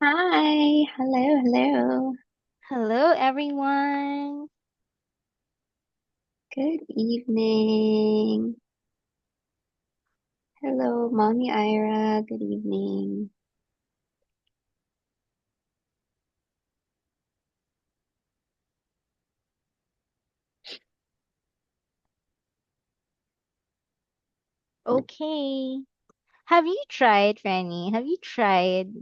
Hi, hello, hello. Hello, everyone. Good evening. Hello, Mommy Ira. Good evening. Okay. Have you tried, Rennie? Have you tried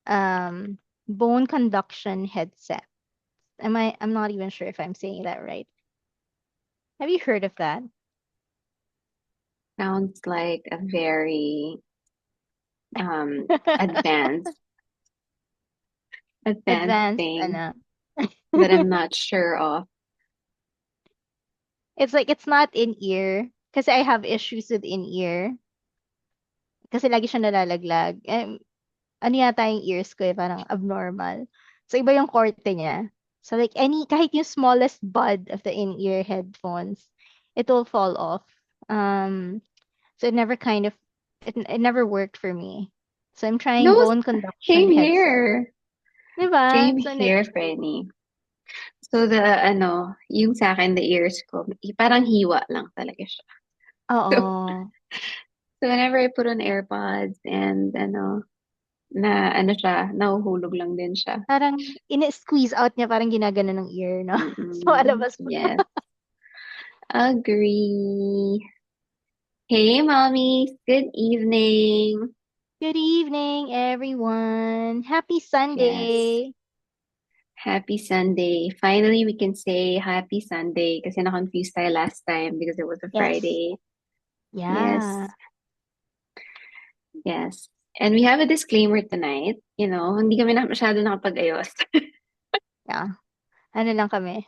um bone conduction headset? I'm not even sure if I'm saying that right. Have you heard of that? Sounds like a very advanced advanced Advanced, thing ano. that I'm not sure of. It's like it's not in ear kasi I have issues with in ear kasi lagi siya nalalaglag. Ano yata yung ears ko eh, parang abnormal. So, iba yung korte niya. So, like, kahit yung smallest bud of the in-ear headphones, it will fall off. So it never worked for me. So, I'm trying No, bone conduction same headset. here. Diba? Same So, like, here, Frenny. So yung sa akin, the ears ko, parang hiwa lang talaga siya. So, oo. so whenever I put on AirPods and siya, nahuhulog lang din siya. Parang, ini-squeeze out niya, parang ginagano ng ear, no? So, Mm-mm. alabas pa. Yes, agree. Hey, mommies. Good evening. Good evening, everyone. Happy Yes. Sunday. Happy Sunday. Finally, we can say happy Sunday kasi na-confused tayo last time because it was a Yes. Friday. Yes. Yeah. Yes. And we have a disclaimer tonight. Hindi kami masyado nakapag-ayos. Yeah. Ano lang kami.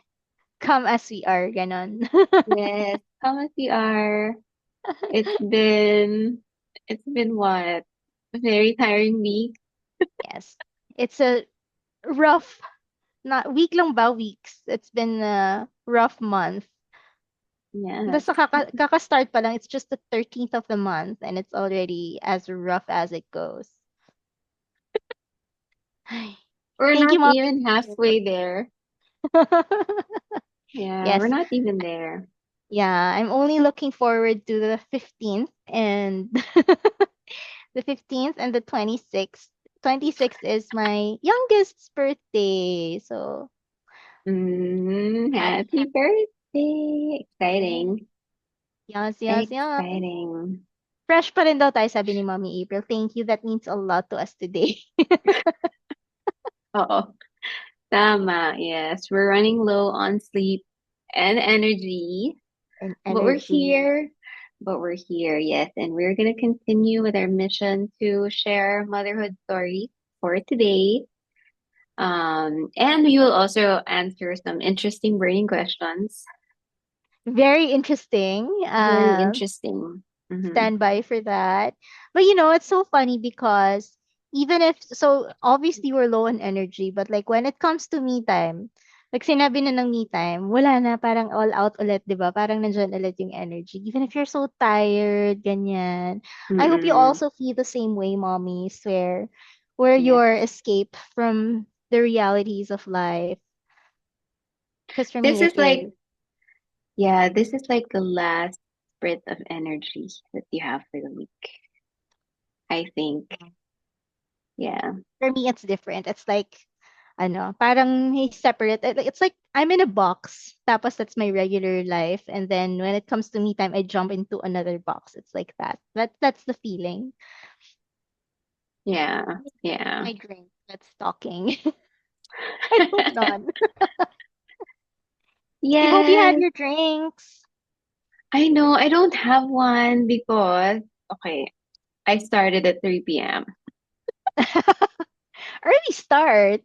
Come as we are, ganon. Yes. Come as you are. It's been, it's been what? A very tiring week. Yes. It's a rough, not week lang ba, weeks. It's been a rough month. Yes. Basta kaka-start pa lang, it's just the 13th of the month and it's already as rough as it goes. Ay, We're thank not you, Mom. even halfway there. Yeah, we're Yes. not even there. Yeah, I'm only looking forward to the 15th and the 15th and the 26th. 26th is my youngest's birthday. So, happy, Happy happy. birthday! Yes, Exciting. yes, yes, yes. Exciting. Fresh pa rin daw tayo, sabi ni Mommy April. Thank you. That means a lot to us today. Oo. Tama. Yes, we're running low on sleep and energy, And but we're energy. here. But we're here, yes, and we're going to continue with our mission to share motherhood stories for today. And we will also answer some interesting burning questions. Very interesting. Very interesting. Mm-hmm. Stand by for that. But it's so funny because even if, so obviously we're low on energy, but like when it comes to me time, like sinabi na ng me time, wala na, parang all out ulit, di ba? Parang nandyan ulit yung energy. Even if you're so tired, ganyan. I hope you Mm-mm. also feel the same way, mommy, where Yes. your escape from the realities of life. Because for This me, it is like is. Yeah, this is like the last spurt of energy that you have for the week, I think. Yeah. For me, it's different. It's like, ano, parang may separate. It's like I'm in a box. Tapos that's my regular life. And then when it comes to me time, I jump into another box. It's like that. That's the feeling. Yeah. Yeah. My drink. That's talking. I hope none. You hope you had Yes, your drinks. I know. I don't have one because, okay, I started at 3 p.m. Early start.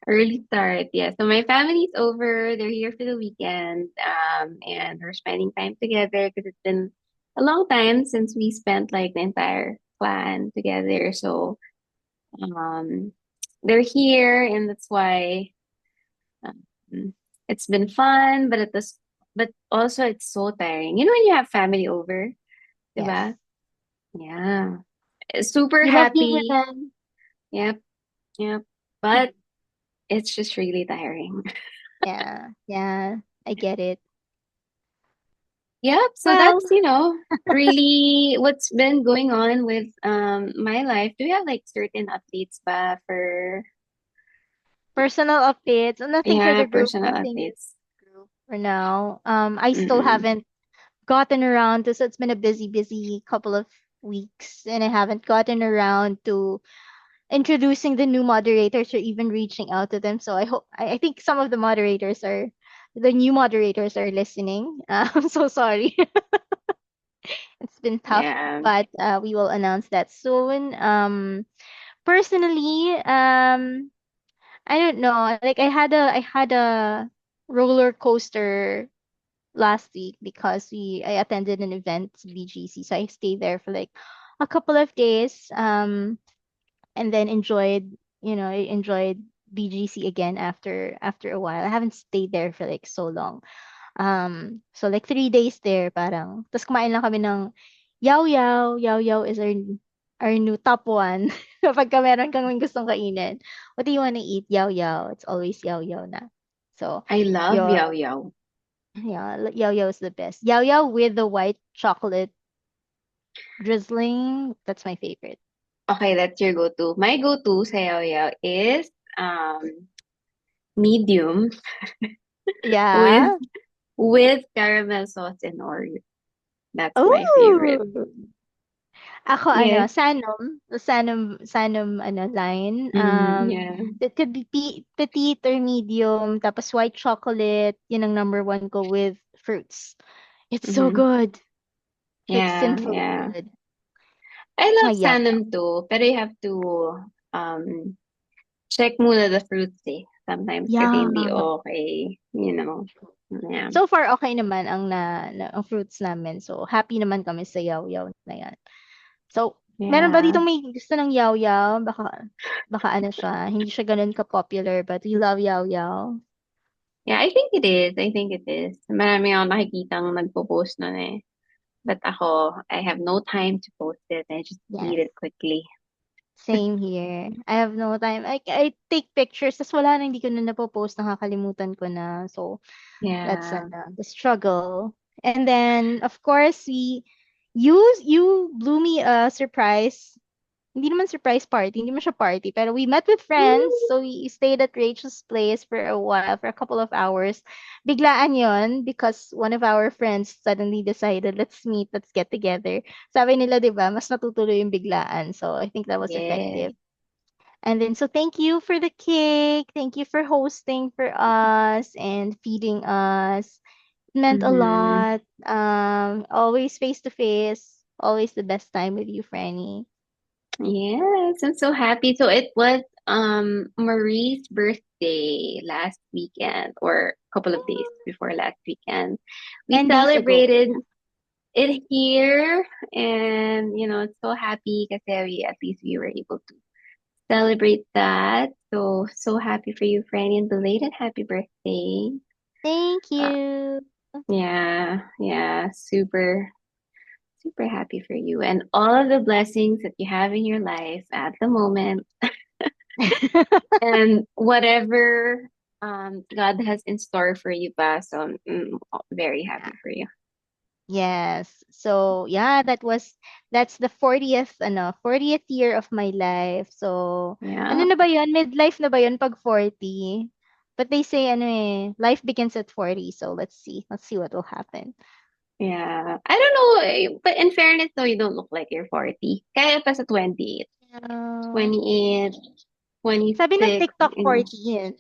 Early start. Yeah. So my family's over. They're here for the weekend. And we're spending time together because it's been a long time since we spent like the entire clan together. So, um, they're here, and that's why um, it's been fun, but also it's so tiring. You know when you have family over, Yes. diba? Yeah. Super You love being with happy. them. Yep. Yeah. But it's just really tiring. Yeah, yeah, I get it. Yep. So Well, that's, really what's been going on with my life. Do you have like certain updates ba for personal updates, nothing for yeah, the group, personal nothing updates? group for now. I still Mm-mm. haven't gotten around to, so it's been a busy couple of weeks, and I haven't gotten around to introducing the new moderators or even reaching out to them. So I think some of the new moderators are listening. I'm so sorry. It's been tough, Yeah. but we will announce that soon. Personally, I don't know. Like I had a roller coaster last week because I attended an event BGC, so I stayed there for like a couple of days. And then I enjoyed BGC again after a while. I haven't stayed there for like so long. So like 3 days there parang. Tapos kumain lang kami ng Yao Yao. Yao Yao is our new top one. Kapag meron kang gustong kainin, what do you want to eat? Yao Yao. It's always Yao Yao na. So, I love your Yao Yao. yeah, Yao Yao is the best. Yao Yao with the white chocolate drizzling. That's my favorite. Okay, that's your go-to. My go-to sa Yao Yao is um medium with Yeah. caramel sauce and Oreo. That's my favorite. Oh! Ako Yes. Sanum ano line. Mm, yeah. It could be petite or medium, tapos white chocolate, yun ang number one ko with fruits. It's so Mm-hmm. good. Like Yeah, sinfully yeah. good. I It's my love yum yum. Sanam too, pero you have to um check muna the fruits eh. Sometimes kasi Yeah. hindi okay, Yeah. So far okay naman ang fruits namin. So happy naman kami sa yaw-yaw na yan. So, meron ba Yeah. dito may gusto ng yaw-yaw? Baka ano siya, hindi siya ganun ka-popular, but we love yaw-yaw. Yeah, I think it is. I think it is. Marami akong nakikitang nagpo-post nun eh. But ako, I have no time to post it. I just eat Yes. it quickly. Same here. I have no time. I take pictures, tas wala na, hindi ko na napopost, nakakalimutan ko na. So, that's Yeah. the struggle. And then, of course, you blew me a surprise. Hindi naman surprise party, hindi man siya party, pero we met with friends, Woo! so we stayed at Rachel's place for a while, for a couple of hours. Biglaan yon because one of our friends suddenly decided, let's meet, let's get together. Sabi nila, di ba, mas natutuloy yung biglaan. So I think that was Yes. effective. And then, so thank you for the cake. Thank you for hosting for us and feeding us. It meant a Mm-hmm. lot. Always face to face. Always the best time with you, Franny. Yes, I'm so happy. So it was Marie's birthday last weekend or a couple of days before last weekend. We 10 days ago. celebrated it here and it's so happy because at least we were able to celebrate that. So happy for you, Franny, and belated happy birthday. Thank Uh, you. yeah, yeah, super, super happy for you and all of the blessings that you have in your life at the moment and whatever God has in store for you pa. So very happy for you. Yes. So, yeah, that's the 40th year of my life. So, ano Yeah, na ba 'yun? Midlife na ba 'yun pag 40? But they say life begins at 40. So, let's see. Let's see what will happen. yeah. I don't know, but in fairness, though, you don't look like you're 40. Kaya pa sa 28, Uh, 28, sabi ng 26, TikTok 14.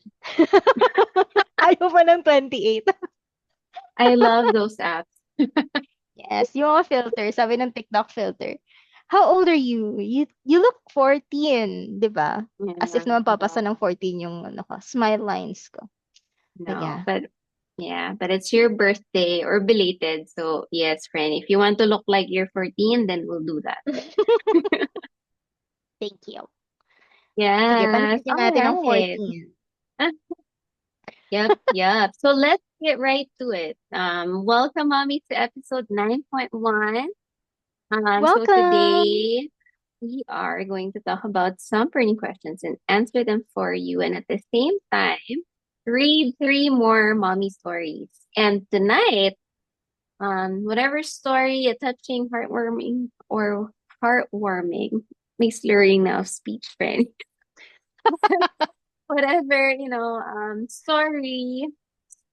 Ayaw pa ng 28. I love those apps. Yes, yung mga filter, sabi ng TikTok filter. How old are you? You look 14, 'di ba? As if Yeah, naman papasa yeah. ng 14 yung smile lines ko. But No, yeah. but yeah, but it's your birthday or belated. So yes, friend, if you want to look like you're 14, then we'll do that. Thank you. Sige, Yes, panatigyan all natin ang right. 14. Yep, yep. So let's get right to it. Welcome, mommy, to episode 9.1. So Welcome! today we are going to talk about some burning questions and answer them for you. And at the same time, read three more mommy stories. And tonight, whatever story, a touching, heartwarming, or heartwarming, may slurring now of speech, friend. Whatever, story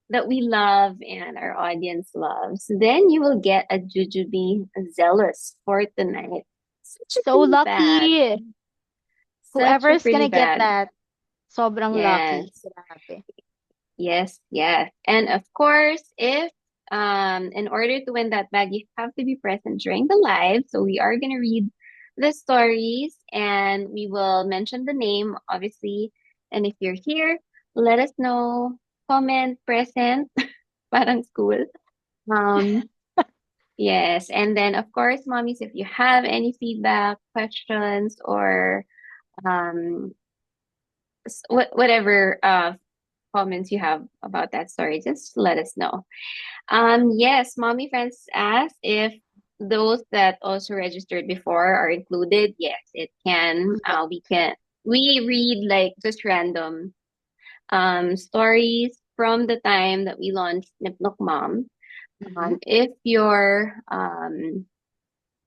that we love and our audience loves, then you will get a Jujube Zealous for tonight. Such a So pretty bad. lucky. Such Whoever a is pretty gonna get bad. that, sobrang lucky. Yes. Grabe. Yes, yes. And of course, if in order to win that bag, you have to be present during the live. So we are gonna read the stories and we will mention the name, obviously. And if you're here, let us know, comment, present, parang school. Um, yes. And then of course, mommies, if you have any feedback, questions, or um whatever comments you have about that story, just let us know. Yes, mommy friends asked if those that also registered before are included. Yes, it can. Yeah. We read like just random stories from the time that we launched NipNook M.O.M. Mm-hmm. If your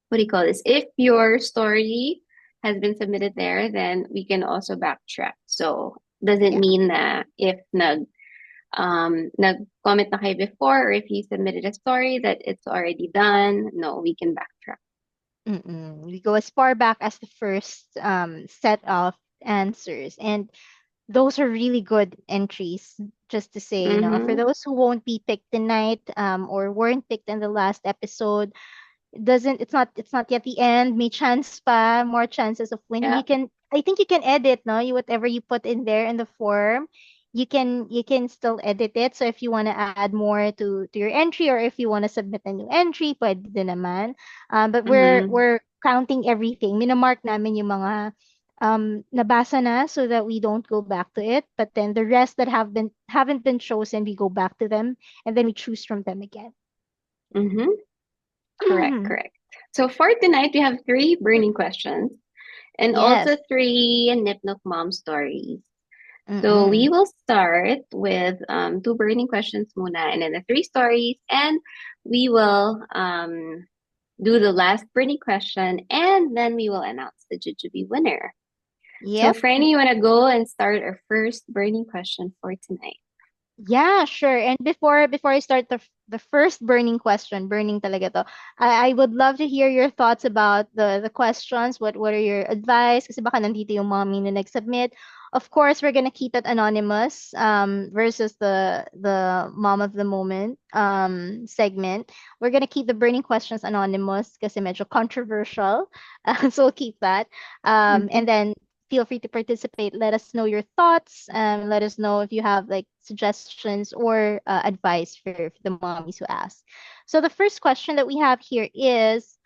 what do you call this? If your story has been submitted there, then we can also backtrack. So doesn't Yeah. mean that if nag-comment na kayo before, or if you submitted a story that it's already done, no, we can backtrack. Mm-mm. We go as far back as the first set of answers. And those are really good entries, just to say, for Mm-hmm. those who won't be picked tonight, or weren't picked in the last episode, it's not yet the end. May chance pa, more chances of winning. Yeah. I think you can edit, no? Whatever you put in there in the form, you can still edit it. So if you want to add more to your entry, or if you want to submit a new entry, pwede din naman. But Mm-hmm. we're counting everything. Minamark namin yung mga nabasa na, so that we don't go back to it. But then the rest that haven't been chosen, we go back to them, and then we choose from them again. Mm-hmm. Correct, correct. So for tonight, we have three burning questions and Yes. also three NipNook Mom stories. So we Mm-mm. will start with two burning questions muna and then the three stories, and we will do the last burning question, and then we will announce the Jujubee winner. So, Yep. Franny, you want to go and start our first burning question for tonight? Yeah, sure. And before I start the first burning question, burning talaga to. I would love to hear your thoughts about the questions. What are your advice? Kasi baka nandito yung mommy na nag-submit. Of course, we're gonna keep it anonymous versus the mom of the moment segment. We're gonna keep the burning questions anonymous kasi medyo controversial. So we'll keep that. Mm-hmm. And then feel free to participate. Let us know your thoughts. Let us know if you have like suggestions or advice for the mommies who ask. So the first question that we have here is,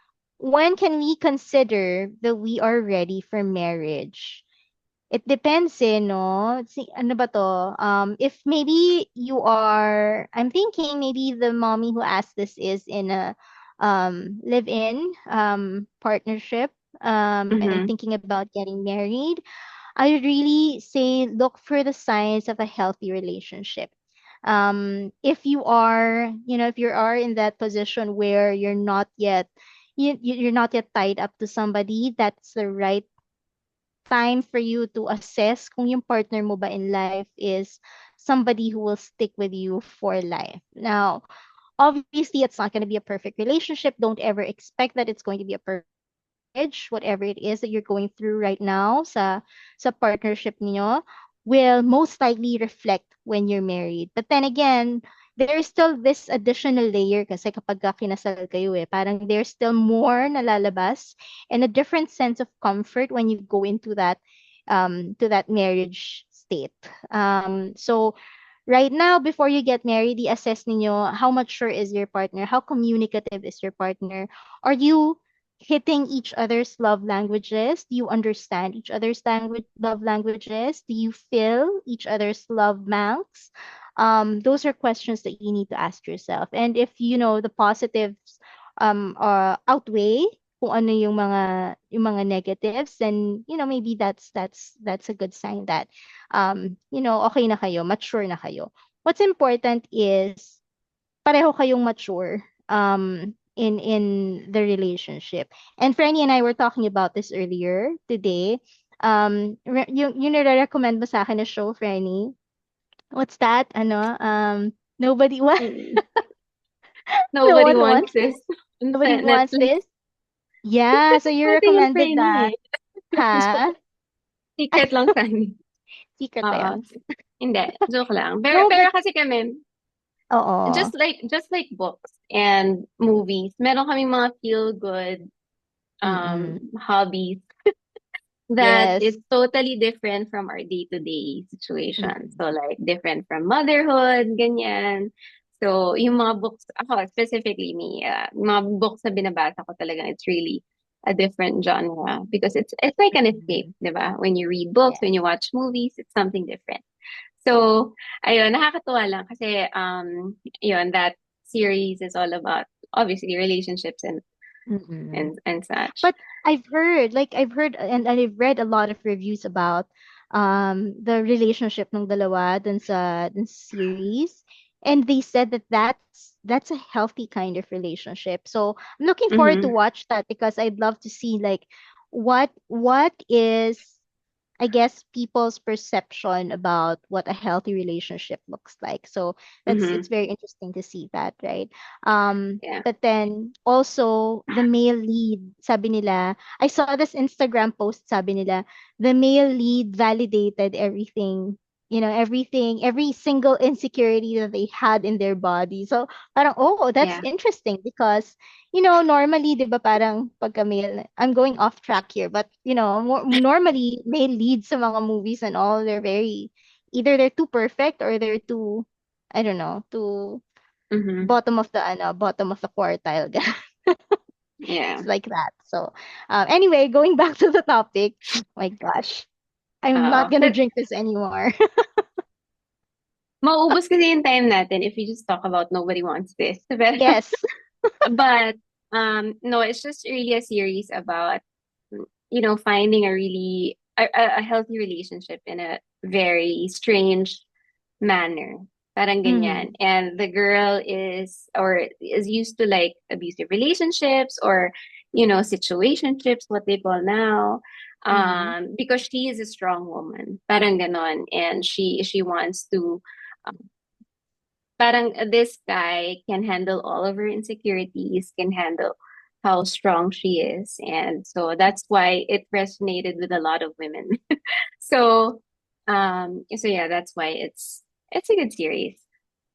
when can we consider that we are ready for marriage? It depends, no? Ano ba to? If maybe I'm thinking maybe the mommy who asked this is in a live-in partnership, and Mm-hmm. thinking about getting married. I would really say look for the signs of a healthy relationship. If you are, if you are in that position where you're not yet tied up to somebody, that's the right time for you to assess kung yung partner mo ba in life is somebody who will stick with you for life. Now, obviously, it's not going to be a perfect relationship. Don't ever expect that it's going to be a perfect marriage. Whatever it is that you're going through right now sa partnership niyo will most likely reflect when you're married. But then again, there's still this additional layer kasi kapag kinasal kayo parang there's still more na lalabas and a different sense of comfort when you go into that to that marriage state. So right now, before you get married, i-assess ninyo how mature is your partner, how communicative is your partner. Are you hitting each other's love languages? Do you understand each other's love languages? Do you feel each other's love banks? Those are questions that you need to ask yourself. And if you know the positives outweigh kung ano yung mga negatives, then maybe that's a good sign that okay na kayo, mature na kayo. What's important is pareho kayong mature in the relationship. And Franny and I were talking about this earlier today. Yung nire-recommend mo sa akin na show, Franny, what's that? Nobody what? Mm. No Nobody one wants wants this. this on Nobody wants Netflix. this. Yeah, so you Pati yung recommended that. Frenny eh. Ha? Secret lang sa amin. Secret ba Oo. yun? Hindi, joke lang. No, Pero but kasi kami, oo. just like books and movies, meron kaming mga feel good Mm-mm. hobbies that is Yes. totally different from our day-to-day situation. Mm-mm. So like different from motherhood, ganyan. So yung mga books, ako specifically me, yung mga books na binabasa ko talaga, it's really a different genre because it's like an escape, Mm-mm. di ba? When you read books, when Yes. you watch movies, it's something different. So, ayun, nakakatuwa lang kasi yun, that series is all about obviously relationships Mm-mm. and such. But I've heard and I've read a lot of reviews about the relationship ng dalawa dun sa series, and they said that that's a healthy kind of relationship. So I'm looking forward to Mm-hmm. watch that because I'd love to see like what is, I guess, people's perception about what a healthy relationship looks like. So that's Mm-hmm. it's very interesting to see that, right? Yeah. But then also the male lead, sabi nila, I saw this Instagram post, sabi nila, the male lead validated everything, every single insecurity that they had in their body. So parang, oh, that's Yeah. interesting because normally, 'di ba parang pagka male, I'm going off track here, but normally male leads sa mga movies and all, they're very either they're too perfect or they're too, I don't know, too Mm-hmm. bottom of the quartile. Yeah. It's like that. So, anyway, going back to the topic. My gosh, I'm not gonna But drink this anymore. mauubos kasi yung time natin if we just talk about nobody wants this. Yes. But no, it's just really a series about finding a really a healthy relationship in a very strange manner. Parang ganyan. Mm, And the girl is used to like abusive relationships or, situationships, what they call now. mm, Because she is a strong woman. Parang ganon. And she wants to um, parang this guy can handle all of her insecurities, can handle how strong she is. And so that's why it resonated with a lot of women. So, so yeah, that's why it's a good series.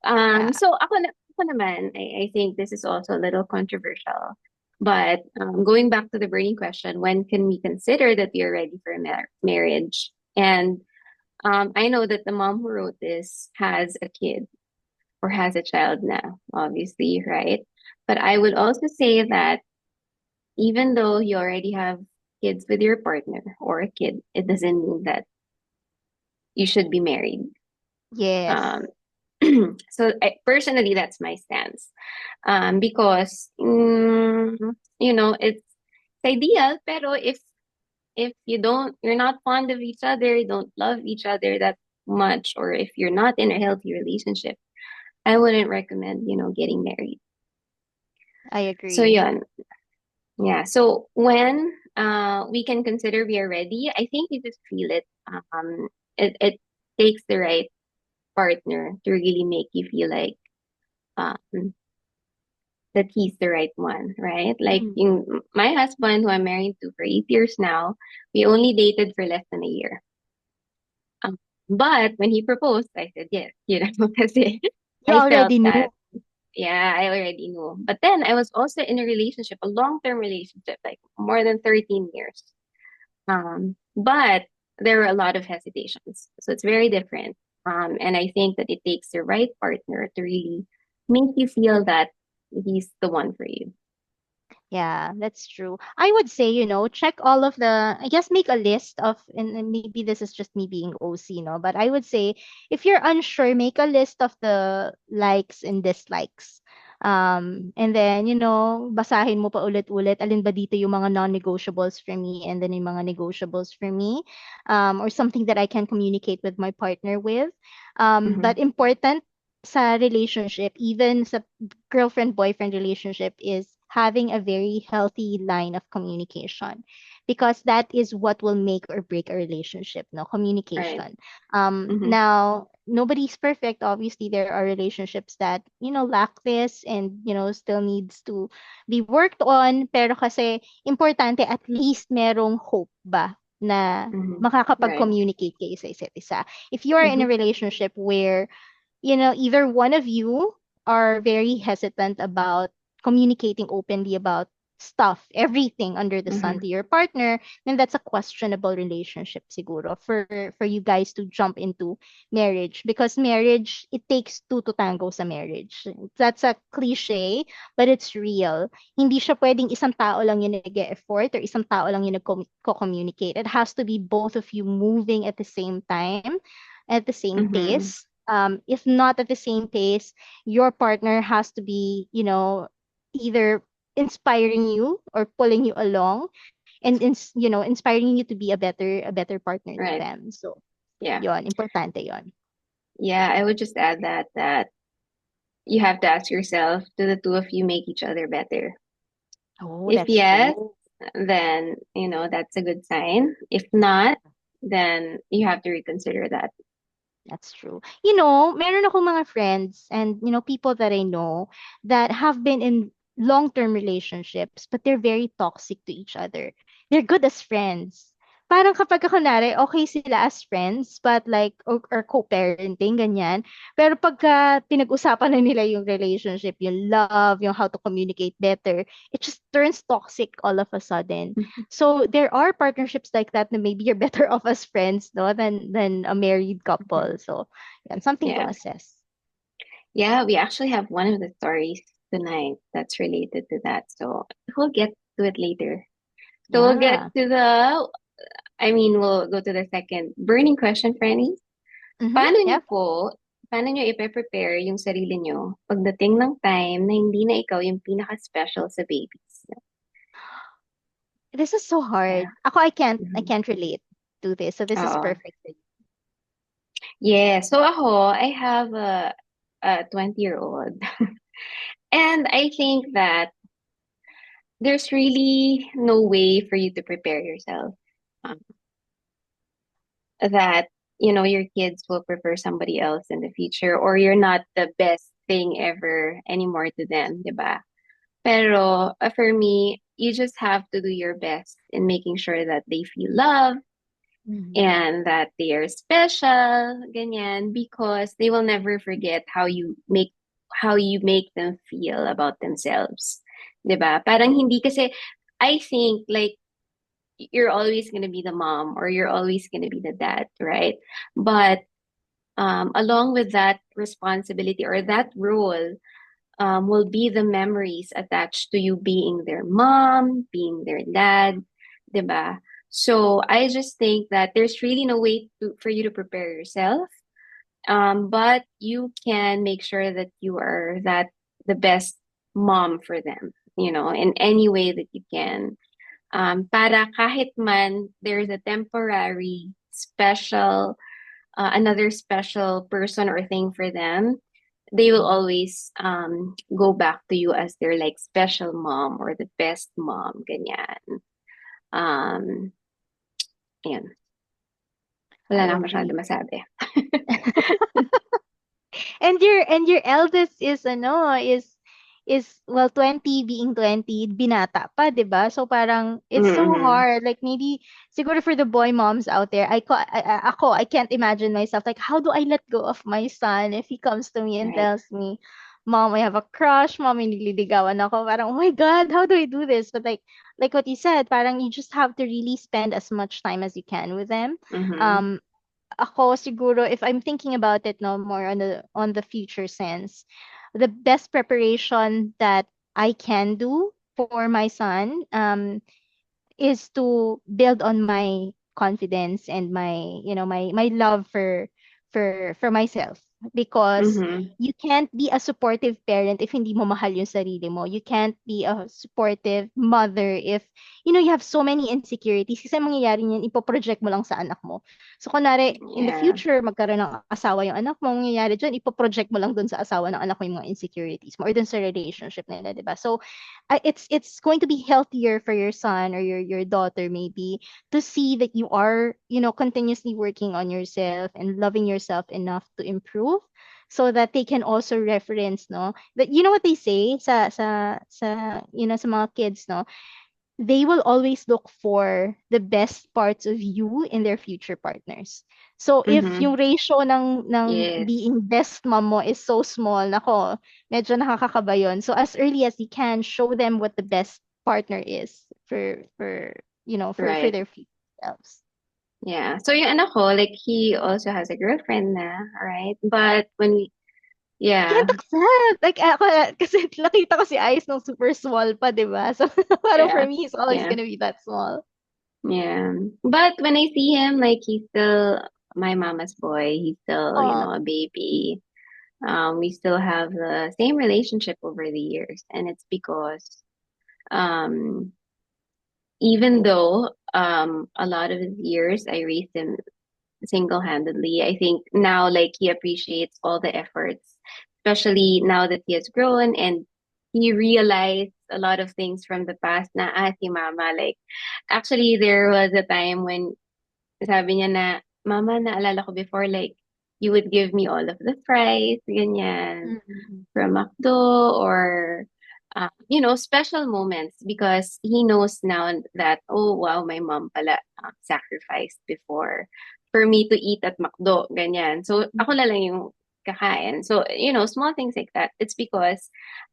yeah. So ako naman, I think this is also a little controversial. But going back to the burning question, when can we consider that we are ready for marriage? And I know that the mom who wrote this has a kid or has a child now, obviously, right? But I would also say that even though you already have kids with your partner or a kid, it doesn't mean that you should be married. Yes. Um, so personally, that's my stance. Because it's ideal, pero if you're not fond of each other, you don't love each other that much, or if you're not in a healthy relationship, I wouldn't recommend, getting married. I So agree. yun, yeah. So when we can consider we are ready, I think you just feel it. It takes the right partner to really make you feel like um that he's the right one, right? Like Mm. in my husband, who I'm married to for 8 years now, we only dated for less than a year. Um, but when he proposed, I said yes, because You I felt already knew. that, yeah, I already knew. But then I was also in a relationship, a long-term relationship, like more than 13 years. But there were a lot of hesitations. So it's very different. And I think that it takes the right partner to really make you feel that he's the one for you. Yeah, that's true. I would say, check all of I guess make a list of, and maybe this is just me being OC, no, but I would say if you're unsure, make a list of the likes and dislikes. And then, basahin mo pa ulit-ulit, alin ba dito yung mga non-negotiables for me and then yung mga negotiables for me, or something that I can communicate with my partner with. Mm-hmm. But important sa relationship, even sa girlfriend-boyfriend relationship, is having a very healthy line of communication, because that is what will make or break a relationship, no, Right. communication. Mm-hmm. Now, nobody's perfect. Obviously, there are relationships that, lack this and, still needs to be worked on. Pero kasi, importante, at least merong hope ba na Mm-hmm. Right. makakapag-communicate kayo sa isa't isa. If you are in Mm-hmm. a relationship where, either one of you are very hesitant about communicating openly about stuff, everything under the sun Mm-hmm. to your partner, then that's a questionable relationship siguro for you guys to jump into marriage, because marriage, it takes two to tango sa marriage. That's a cliche, but it's real. Hindi siya pwedeng isang tao lang yung nag-e-effort or isang tao lang yung nag-communicate. It has to be both of you moving at the same time, at the same Mm-hmm. pace. If not at the same pace, your partner has to be, either inspiring you or pulling you along, and inspiring you to be a better partner to Right. them. So, Yeah. yon, importante yon. Yeah. I would just add that you have to ask yourself, do the two of you make each other better? Oh, If that's yes, true. then that's a good sign. If not, then you have to reconsider that. That's true. Meron akong mga friends and, people that I know that have been in long-term relationships, but they're very toxic to each other. They're good as friends. Parang kapag kunwari, okay sila as friends, but like, or co-parenting, ganyan. Pero pagka pinag-usapan na nila yung relationship, yung love, yung how to communicate better, it just turns toxic all of a sudden. So there are partnerships like that, that maybe you're better off as friends, no, than a married Mhm. couple. So, yeah, something to Yeah. assess. Yeah, we actually have one of the stories tonight that's related to that. So we'll get to it later. So we'll get Yeah. to we'll go to the second burning question, Franny. Mm-hmm. Paano niyo Yep. po, paano niyo ipe-prepare yung sarili niyo pagdating ng time na hindi na ikaw yung pinaka-special sa babies? This is so Yeah. hard. Ako, I can't I Mhm. can't relate to this. So this is Oo. perfect. Yeah. So I have a 20-year-old. And I think that there's really no way for you to prepare yourself. Um, that your kids will prefer somebody else in the future, or you're not the best thing ever anymore to them, diba? Pero for me, you just have to do your best in making sure that they feel love Mm-hmm. and that they are special, ganyan, because they will never forget how you make them feel about themselves. 'Di ba? Parang hindi kasi I think like you're always going to be the mom or you're always going to be the dad, right? But along with that responsibility or that role will be the memories attached to you being their mom, being their dad, 'di ba? So I just think that there's really no way for you to prepare yourself, but you can make sure that you are the best mom for them, in any way that you can. Para kahit man there's a temporary special, another special person or thing for them, they will always go back to you as their like special mom or the best mom, ganyan. Um, Yan. Wala I na akong masyado agree. masabi. And your eldest is well, 20, being 20, binata pa, 'di ba? So parang it's so Mm-hmm. hard. Like, maybe siguro for the boy moms out there, I can't imagine myself like, how do I let go of my son if he comes to me and Right. tells me, "Mom, I have a crush. Mom, nililigawan ako." Parang, "Oh my God, how do I do this?" But like what you said, parang you just have to really spend as much time as you can with them. Mm-hmm. Um Ako siguro, if I'm thinking about it, no, more on the future sense, the best preparation that I can do for my son, is to build on my confidence and my love for myself. because Mm-hmm. you can't be a supportive parent if hindi mo mahal yung sarili mo. You can't be a supportive mother if, you have so many insecurities. Kasi ang mangyayari niyan, ipoproject mo lang sa anak mo. So, kunwari, in the Yeah. future, magkaroon ng asawa yung anak mo, ang mangyayari dyan, ipoproject mo lang dun sa asawa ng anak mo yung mga insecurities mo or dun sa relationship nila, di ba? So, it's going to be healthier for your son or your daughter maybe to see that you are, continuously working on yourself and loving yourself enough to improve so that they can also reference, no, that you know what they say sa mga kids, no, they will always look for the best parts of you in their future partners. So if Mm-hmm. yung ratio ng Yes. being best mom mo is so small, nako, medyo nakakakaba yun. So as early as you can, show them what the best partner is for Right. their future selves. Yeah. So yung anak ko, like he also has a girlfriend na, right? But when we, Can't yeah, accept. Like, ako, kasi nakita ko si Ice nung super small pa, di ba? So, parang for yeah, me, he's always yeah, gonna be that small. yeah. But when I see him, like he's still my mama's boy. He's still, Oh. a baby. We still have the same relationship over the years, and it's because, um, even though, a lot of his years I raised him single-handedly. I think now, like, he appreciates all the efforts, especially now that he has grown and he realized a lot of things from the past na, si mama, like, actually, there was a time when sabi niya na, mama, naalala ko before, like, you would give me all of the fries, ganyan, Mm-mm. from McDo or special moments because he knows now that, oh wow, my mom pala sacrificed before for me to eat at McDo, ganyan. So ako na lang yung kakain. So, small things like that. It's because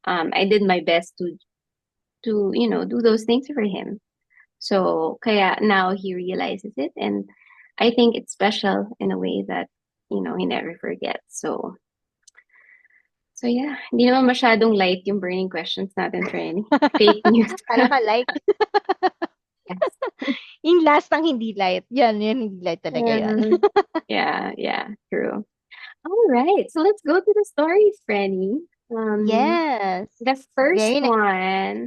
I did my best to do those things for him. So kaya now he realizes it and I think it's special in a way that, he never forgets. So yeah, hindi naman masyadong light yung burning questions natin, Frenny. Fake news. Kala ka like, Yes. yung last ng hindi light. Yan, yun, hindi light talaga yan. Um, yeah, yeah, true. All right, so let's go to the stories, Frenny. Yes. The first Very nice. one,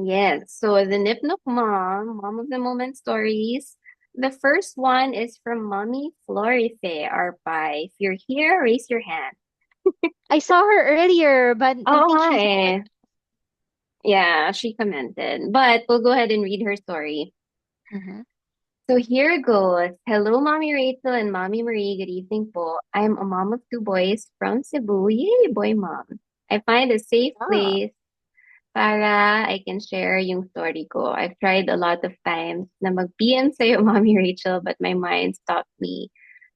yes. So the NipNook Mom of the Moment stories. The first one is from Mommy Florife Arpai. If you're here, raise your hand. I saw her earlier, but I Oo think nga she's not. eh. Yeah, she commented. But we'll go ahead and read her story. Mhm. So here goes. Hello, Mommy Rachel and Mommy Marie. Good evening po. I'm a mom of two boys from Cebu. Yay, boy mom. I find a safe Ah. place para I can share yung story ko. I've tried a lot of times na mag-PM sa'yo, Mommy Rachel, but my mind stopped me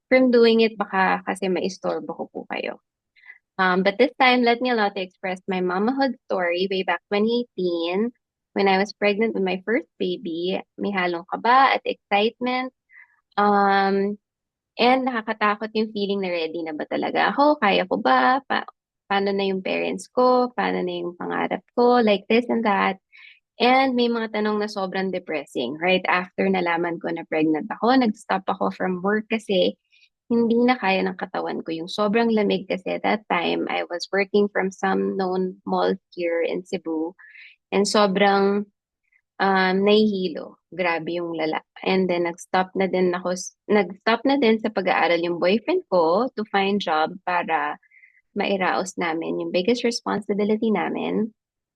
from doing it baka kasi maistorbo ko po kayo. But this time, let me allow to express my mamahood story way back 2018 when I was pregnant with my first baby. May halong kaba at excitement. Um, and nakakatakot yung feeling na ready na ba talaga ako? Kaya ko ba? Paano na yung parents ko? Paano na yung pangarap ko? Like this and that. And may mga tanong na sobrang depressing. Right after nalaman ko na pregnant ako, nag-stop ako from work kasi hindi na kaya ng katawan ko yung sobrang lamig kasi that time I was working from some known mall here in Cebu and sobrang nahihilo. Grabe yung lala. And then nag-stop na din sa pag-aaral yung boyfriend ko to find job para mairaos namin yung biggest responsibility namin.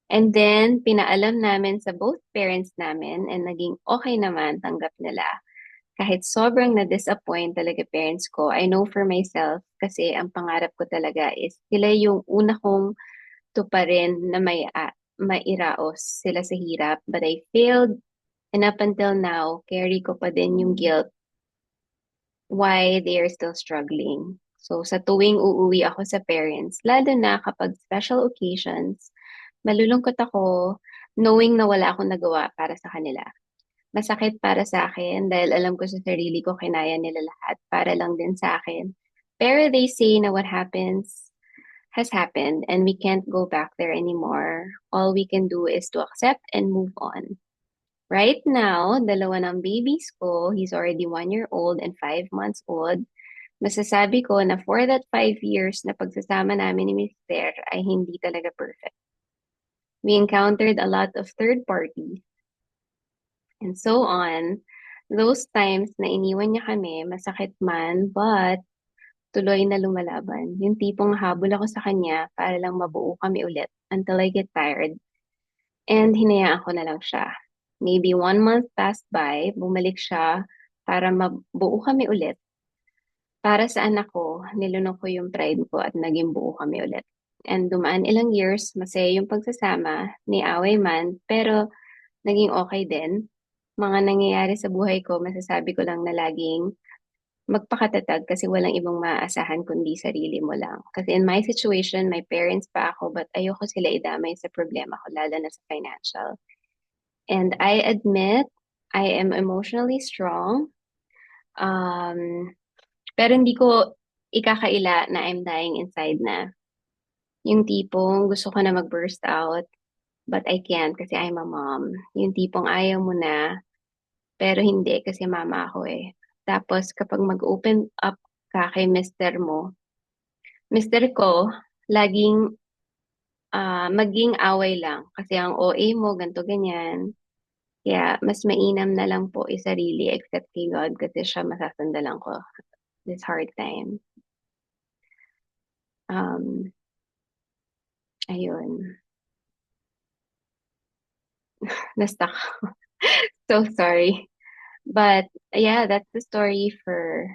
And then, pinaalam namin sa both parents namin and naging okay naman, tanggap nila. Kahit sobrang na-disappoint talaga parents ko, I know for myself kasi ang pangarap ko talaga is sila yung una kong tuparin na mairaos sila sa hirap. But I failed and up until now, carry ko pa din yung guilt why they are still struggling. So sa tuwing uuwi ako sa parents, lalo na kapag special occasions, malulungkot ako knowing na wala akong nagawa para sa kanila. Masakit para sa akin dahil alam ko sa sarili ko kinaya nila lahat para lang din sa akin. Pero they say na what happens has happened and we can't go back there anymore. All we can do is to accept and move on. Right now, dalawa ng babies ko, he's already 1 year old and 5 months old. Masasabi ko na for that 5 years na pagsasama namin ni Mister ay hindi talaga perfect. We encountered a lot of third parties and so on. Those times na iniwan niya kami, masakit man, but tuloy na lumalaban. Yung tipong habol ako sa kanya para lang mabuo kami ulit until I get tired. And hinayaan ko na lang siya. Maybe 1 month passed by, bumalik siya para mabuo kami ulit. Para sa anak ko, nilunok ko yung pride ko at naging buo kami ulit. And dumaan ilang years, masaya yung pagsasama, ni away man, pero naging okay din. Mga nangyayari sa buhay ko, masasabi ko lang na laging magpakatatag kasi walang ibang maaasahan kundi sarili mo lang. Kasi in my situation, my parents pa ako, but ayoko sila idamay sa problema ko, lalo na sa financial. And I admit, I am emotionally strong. Um, pero hindi ko ikakaila na I'm dying inside na. Yung tipong gusto ko na mag-burst out, but I can't kasi I'm a mom. Yung tipong ayaw mo na, pero hindi kasi mama ako eh. Tapos kapag mag-open up ka kay mister mo, mister ko, laging maging away lang. Kasi ang OA mo, ganto ganyan. Kaya mas mainam na lang po isarili except kay God kasi siya masasandalan ko this hard time. Um, ayun. Na-stuck. So sorry. But yeah, that's the story for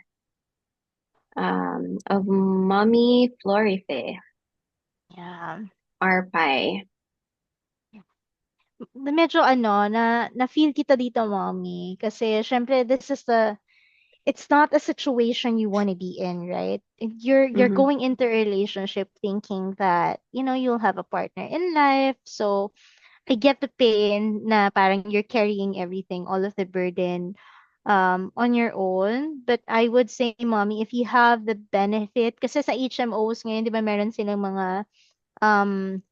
of Mommy Florife, Yeah. our pie. Medyo ano, na-feel kita dito, mommy. Kasi, syempre, it's not a situation you want to be in, right? You're Mm-hmm. going into a relationship thinking that, you'll have a partner in life. So, I get the pain na parang you're carrying everything, all of the burden, on your own. But I would say, mommy, if you have the benefit, kasi sa HMOs ngayon, di ba, meron silang mga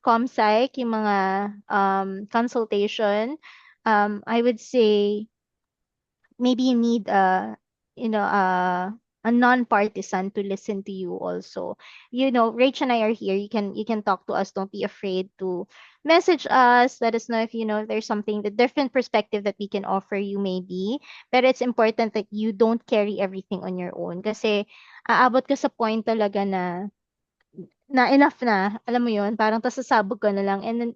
ComPsych, yung mga consultation, I would say maybe you need a non-partisan to listen to you also. Rach and I are here. You can talk to us. Don't be afraid to message us. Let us know if there's something, the different perspective that we can offer you maybe. But it's important that you don't carry everything on your own. Kasi aabot ka sa point talaga na enough na, alam mo yun, parang tas sasabog ka na lang. And then,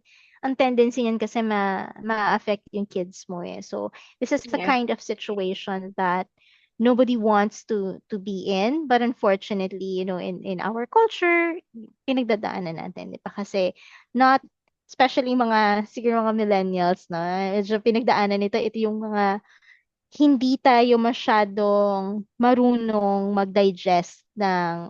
ang tendency niyan kasi ma-affect yung kids mo eh. So, this is the Yeah. kind of situation that nobody wants to be in. But unfortunately, in our culture, pinagdadaanan natin, di ba? Kasi, not, especially siguro mga millennials, no? Medyo pinagdaanan ito yung mga hindi tayo masyadong marunong mag-digest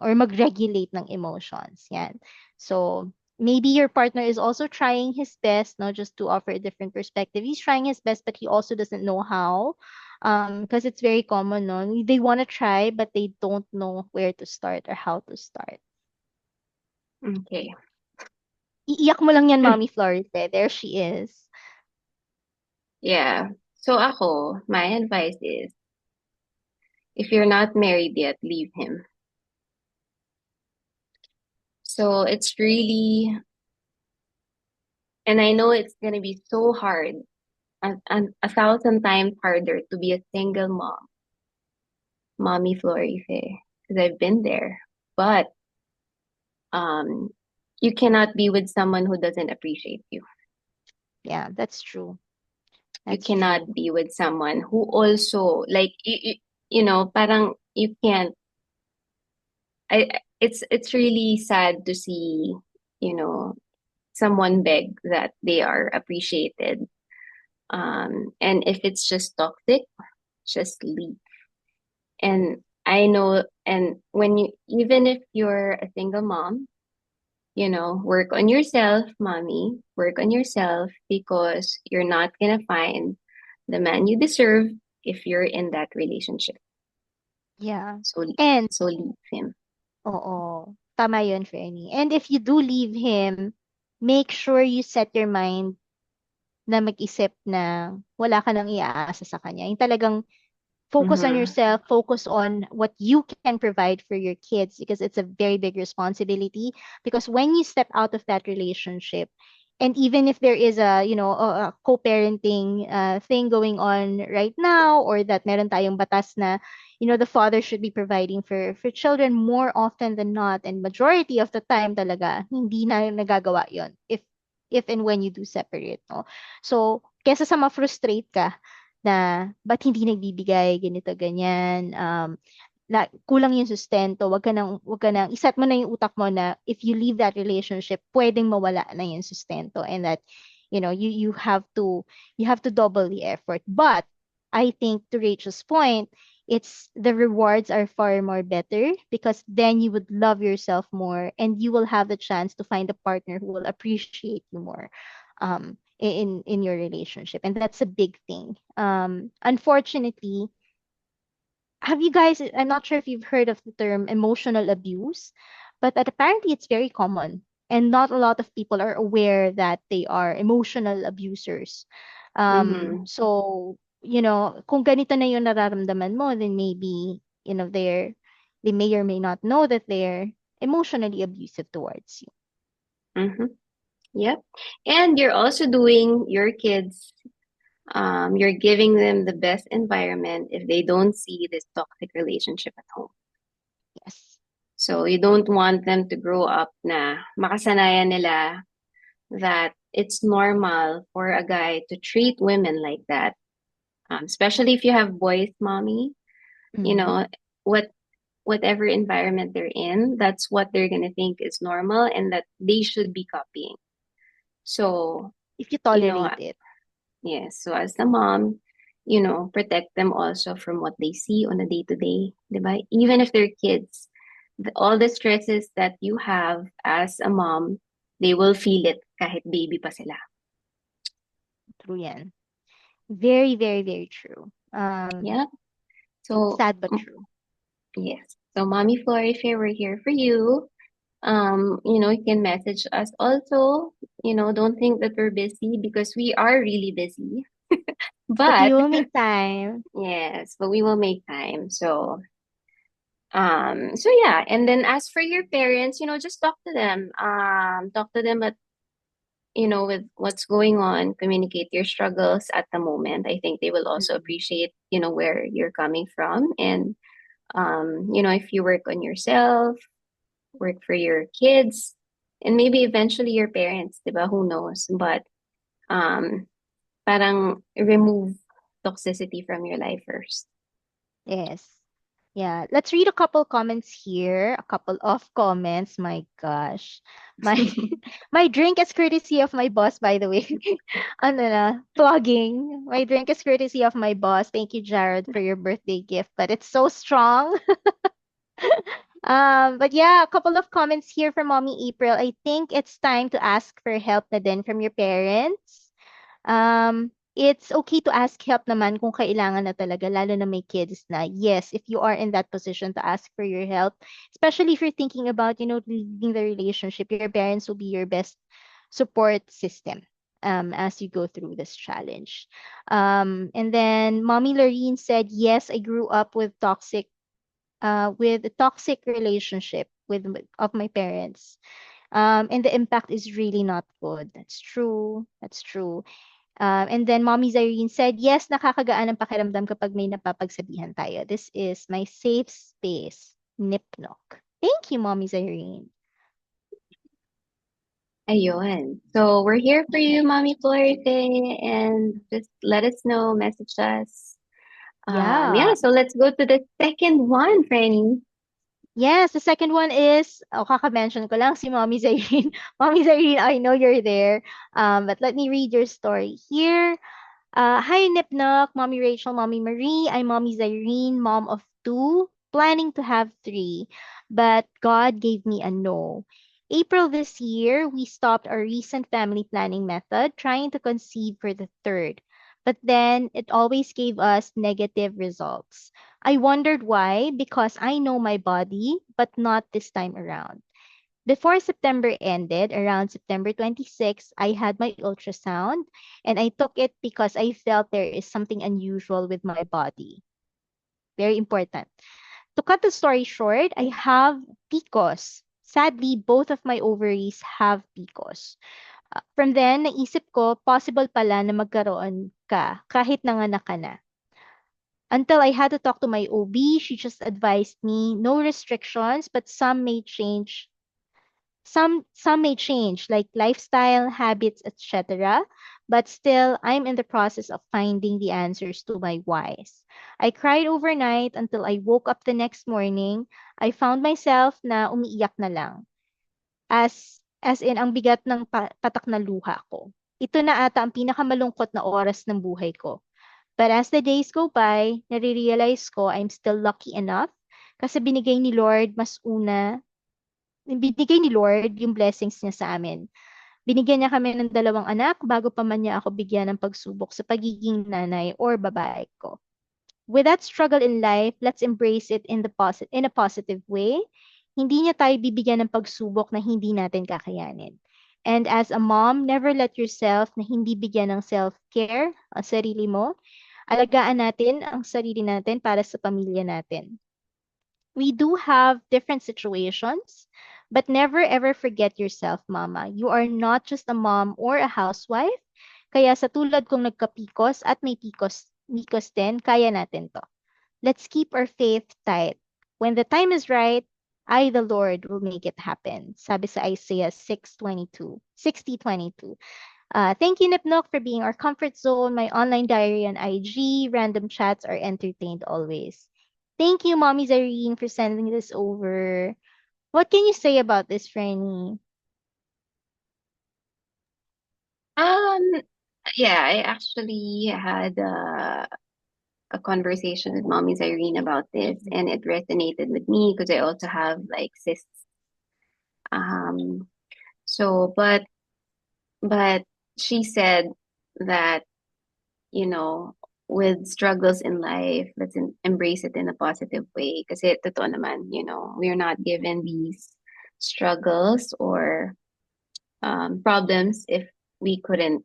or mag-regulate ng emotions. Yan. So, maybe your partner is also trying his best, no, just to offer a different perspective. He's trying his best, but he also doesn't know how. Because it's very common, no? They want to try, but they don't know where to start or how to start. Okay. Iiyak mo lang yan, Mommy Florite. There she is. Yeah. So ako, my advice is, if you're not married yet, leave him. So it's really, and I know it's gonna be so hard, a thousand times harder to be a single mom, mommy Florife, because I've been there. But um, you cannot be with someone who doesn't appreciate you. Yeah, that's true. You That's cannot true. be with someone who also like parang you can't. It's really sad to see you know someone beg that they are appreciated. And if it's just toxic, just leave. And I know, and when you, even if you're a single mom, work on yourself, mommy, work on yourself because you're not gonna find the man you deserve if you're in that relationship. Yeah. So, And so leave him. Oo. Tama yun, Fernie. And if you do leave him, make sure you set your mind na mag-isip na wala ka nang iaasa sa kanya. Yung talagang Focus on Mm-hmm. yourself, focus on what you can provide for your kids because it's a very big responsibility. Because when you step out of that relationship, and even if there is a, a co-parenting thing going on right now, or that meron tayong batas na, the father should be providing for children more often than not, and majority of the time talaga, hindi na nagagawa yon if and when you do separate, no? So, kesa sa ma-frustrate ka, na ba't hindi nagbibigay, ganito, ganyan, na kulang yung sustento, wag ka nang, iset mo na yung utak mo na if you leave that relationship, pwedeng mawala na yung sustento, and that, you have to double the effort. But, I think to Rachel's point, it's the rewards are far more better because then you would love yourself more and you will have the chance to find a partner who will appreciate you more. In your relationship, and that's a big thing. Unfortunately, have you guys, I'm not sure if you've heard of the term emotional abuse, but that apparently it's very common and not a lot of people are aware that they are emotional abusers. Mm-hmm. So, kung ganito na yung nararamdaman mo, then maybe, they may or may not know that they're emotionally abusive towards you. Mm-hmm. Yep. And you're also doing your kids, you're giving them the best environment if they don't see this toxic relationship at home. Yes. So you don't want them to grow up na makasanayan nila that it's normal for a guy to treat women like that. Especially if you have boys, mommy, you Mm. know, what whatever environment they're in, that's what they're gonna think is normal and that they should be copying. So, If you you know, tolerate it. yes. So as the mom, protect them also from what they see on a day to day, diba? Even if they're kids, all the stresses that you have as a mom, they will feel it kahit baby pa sila. True yan. Very, very, very true. Yeah. So, Sad but true. yes. So, Mommy Flourish, we're here for you. You can message us also. Don't think that we're busy because we are really busy. But we But will make time. yes, but we will make time. So yeah, and then as for your parents, just talk to them. Talk to them with what's going on, communicate your struggles at the moment. I think they will also Mm. appreciate, where you're coming from. And if you work on yourself, work for your kids, and maybe eventually your parents, diba? Who knows? But um parang remove toxicity from your life first. Yes. Yeah. Let's read a couple comments here. A couple of comments. My gosh. My my drink is courtesy of my boss, by the way. Ano na, plugging. My drink is courtesy of my boss. Thank you, Jared, for your birthday gift. But it's so strong. But yeah, a couple of comments here from Mommy April. I think it's time to ask for help na din from your parents. It's okay to ask help naman kung kailangan na talaga, lalo na may kids na. Yes, if you are in that position to ask for your help, especially if you're thinking about, leaving the relationship, your parents will be your best support system. As you go through this challenge. And then Mommy Lorene said, yes, I grew up with a toxic relationship of my parents. And the impact is really not good. That's true. That's true. And then Mommy Zyrene said, yes, nakakagaan ang pakiramdam kapag may napapagsabihan tayo. This is my safe space. NipNook. Thank you, Mommy Zyrene. Ayun. So we're here for you, Mommy Florite, and just let us know, message us. Yeah, Yeah. so let's go to the second one, Franny. Yes, the second one is, kaka-mention ko lang si Mommy Zyrene. Mommy Zyrene, I know you're there. But let me read your story here. Hi, NipNook, Mommy Rachel, Mommy Marie. I'm Mommy Zyrene, mom of two, planning to have three, but God gave me a no. April this year, we stopped our recent family planning method, trying to conceive for the third. But then it always gave us negative results. I wondered why, because I know my body, but not this time around. Before September ended, around September 26, I had my ultrasound and I took it because I felt there is something unusual with my body. Very important. To cut the story short, I have PCOS. Sadly, both of my ovaries have PCOS. From then, naisip ko, possible pala na magkaroon ka kahit nanganak ka na. Until I had to talk to my OB, she just advised me no restrictions, but some may change, like lifestyle, habits, etc. But still, I'm in the process of finding the answers to my whys. I cried overnight until I woke up the next morning. I found myself na umiiyak na lang. As in, ang bigat ng patak na luha ko. Ito na ata ang pinakamalungkot na oras ng buhay ko. But as the days go by, nare-realize ko I'm still lucky enough kasi binigay ni Lord yung blessings niya sa amin. Binigyan niya kami ng dalawang anak bago pa man niya ako bigyan ng pagsubok sa pagiging nanay or babae ko. With that struggle in life, let's embrace it in a positive way. Hindi niya tayo bibigyan ng pagsubok na hindi natin kakayanin. And as a mom, never let yourself na hindi bigyan ng self-care ang sarili mo. Alagaan natin ang sarili natin para sa pamilya natin. We do have different situations, but never ever forget yourself, mama. You are not just a mom or a housewife. Kaya sa tulad kong nagkapikos at may mikos din, kaya natin to. Let's keep our faith tight. When the time is right, I, the Lord, will make it happen. Sabi sa Isaiah 6:22, 60:22. Thank you, NipNook, for being our comfort zone, my online diary on IG. Random chats are entertained always. Thank you, Mommy Zareen, for sending this over. What can you say about this, Franny? Um, yeah, I actually had a conversation with Mommy Irene about this, and it resonated with me because I also have like cysts. Um, so, but she said that, you know, with struggles in life, let's embrace it in a positive way. Kasi totoo naman, we're not given these struggles or problems if we couldn't,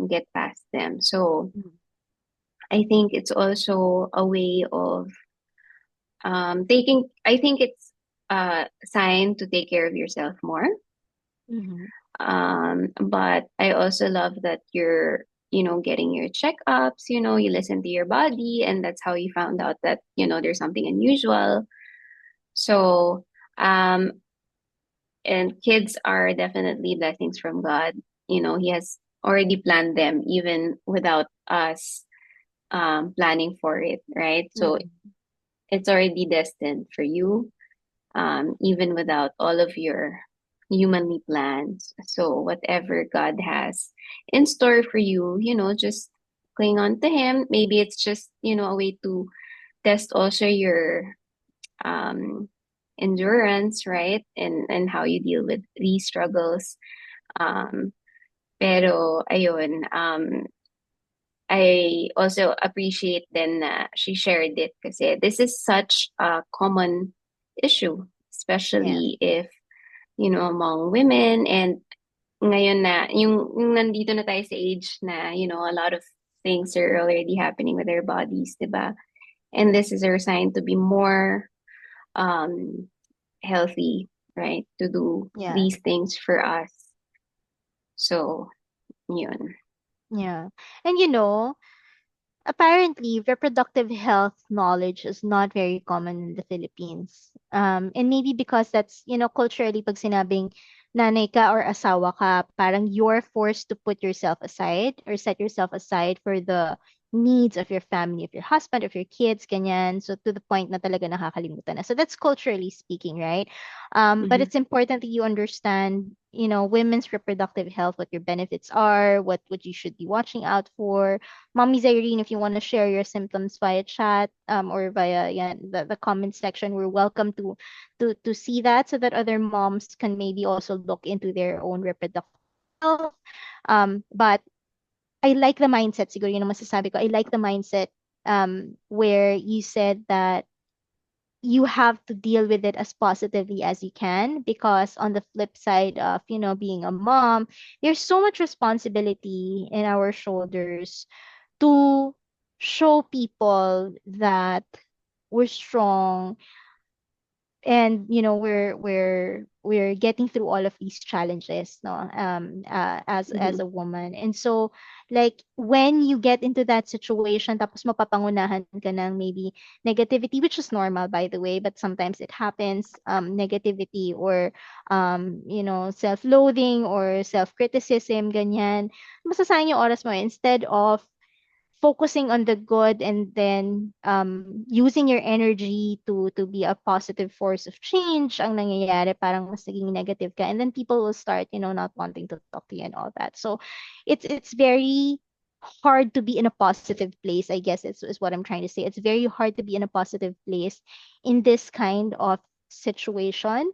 get past them. So I think it's also a way of I think it's a sign to take care of yourself more. Mm-hmm. But I also love that you're, getting your checkups, you listen to your body, and that's how you found out that, there's something unusual. So, um, and kids are definitely blessings from God. He has already planned them even without us planning for it, right? So Mm-hmm. it's already destined for you, even without all of your humanly plans. So whatever God has in store for you, just cling on to Him. Maybe it's just, a way to test also your um, endurance, right? And how you deal with these struggles. Um, pero ayun, I also appreciate then she shared it kasi this is such a common issue, Yes. especially if, among women, and ngayon na, yung nandito na tayo sa age na, a lot of things are already happening with our bodies, diba? And this is our sign to be more um, healthy, right? To do Yes. these things for us. So, yun. Yeah. And apparently, reproductive health knowledge is not very common in the Philippines. And maybe because that's, culturally, pag sinabing nanay ka or asawa ka, parang you're forced to put yourself aside or set yourself aside for the needs of your family, of your husband, of your kids, ganyan. So to the point na talaga nakakalimutan na. So that's culturally speaking, right? But Mhm. it's important that you understand, women's reproductive health, what your benefits are, what you should be watching out for. Mommy Irene, if you want to share your symptoms via chat or via the comment section, we're welcome to see that so that other moms can maybe also look into their own reproductive health. But I like the mindset, siguro yun ang masasabi ko. I like the mindset where you said that you have to deal with it as positively as you can, because on the flip side of being a mom, there's so much responsibility in our shoulders to show people that we're strong, and we're getting through all of these challenges, no, as Mhm. a woman. And so, like, when you get into that situation, tapos mapapangunahan ka ng maybe negativity, which is normal, by the way, but sometimes it happens, negativity, or self-loathing or self-criticism, ganyan, masasayang yung oras mo, instead of focusing on the good, and then using your energy to be a positive force of change. Ang nangyayari, parang mas naging negative ka, and then people will start, not wanting to talk to you and all that. So it's very hard to be in a positive place, I guess, is what I'm trying to say. It's very hard to be in a positive place in this kind of situation.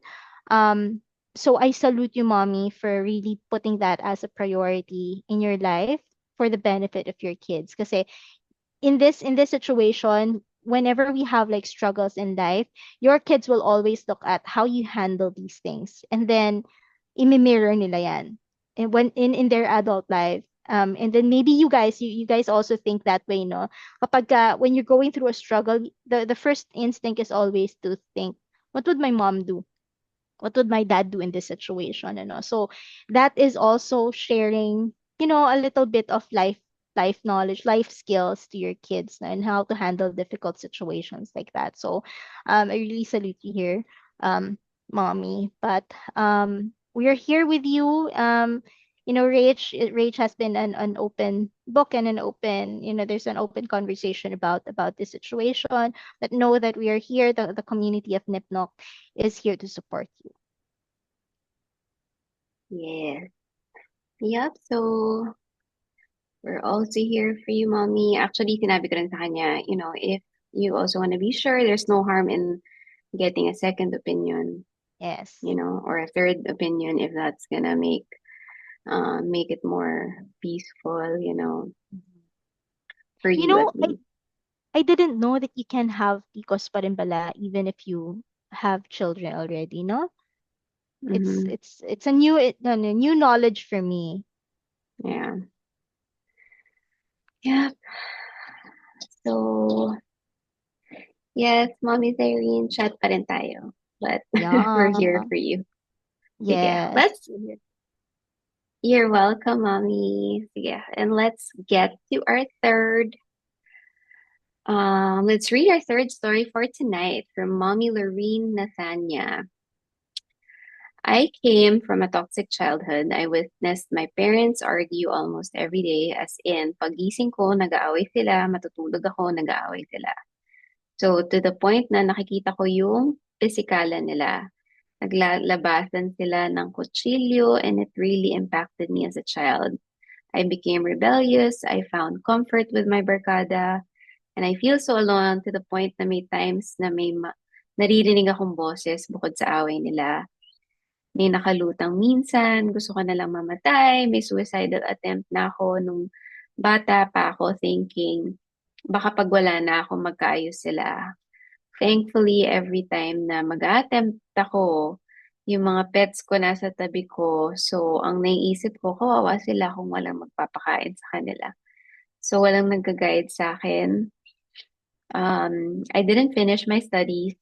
Um so I salute you, mommy, for really putting that as a priority in your life for the benefit of your kids. Because in this situation, whenever we have like struggles in life, your kids will always look at how you handle these things, and then imi-mirror nila yan, and when in their adult life. And then maybe you guys also think that way, no? When you're going through a struggle, the first instinct is always to think, what would my mom do? What would my dad do in this situation? So that is also sharing, a little bit of life knowledge, life skills to your kids, and how to handle difficult situations like that. So I really salute you here, um mommy. But we are here with you. Rach has been an open book, and an open, there's an open conversation about this situation. But know that we are here, the community of NipNook is here to support you. Yes. Yep. So we're also here for you, mommy. Actually, sinabi ko rin sa kanya, if you also want to be sure, there's no harm in getting a second opinion, Yes. or a third opinion if that's gonna make it more peaceful, Mhm. for You you at know, I least. I didn't know that you can have PCOS pa rin pala even if you have children already, no? It's Mm-hmm. it's it's a new knowledge for me. Yeah. Yeah. So, yes, Mommy Irene, chat pa rin tayo. But we're here Yeah. for you. Sige, Yes. you're welcome, Mommy. Sige, and let's get to our let's read our third story for tonight from Mommy Lorene Nathania. I came from a toxic childhood. I witnessed my parents argue almost every day, as in, pagising ko, nag-aaway sila, matutulog ako, nag-aaway sila. So, to the point na nakikita ko yung pisikalan nila. Naglalabasan sila ng kutsilyo, and it really impacted me as a child. I became rebellious, I found comfort with my barkada, and I feel so alone to the point na may times na naririnig akong boses bukod sa away nila. May nakalutang minsan, gusto ko na lang mamatay, may suicidal attempt na ako nung bata pa ako thinking, baka pag wala na ako magkaayos sila. Thankfully, every time na mag-attempt ako, yung mga pets ko nasa tabi ko. So, ang naiisip ko, kawawa sila kung walang magpapakain sa kanila. So, walang nag-guide sa akin. I didn't finish my studies.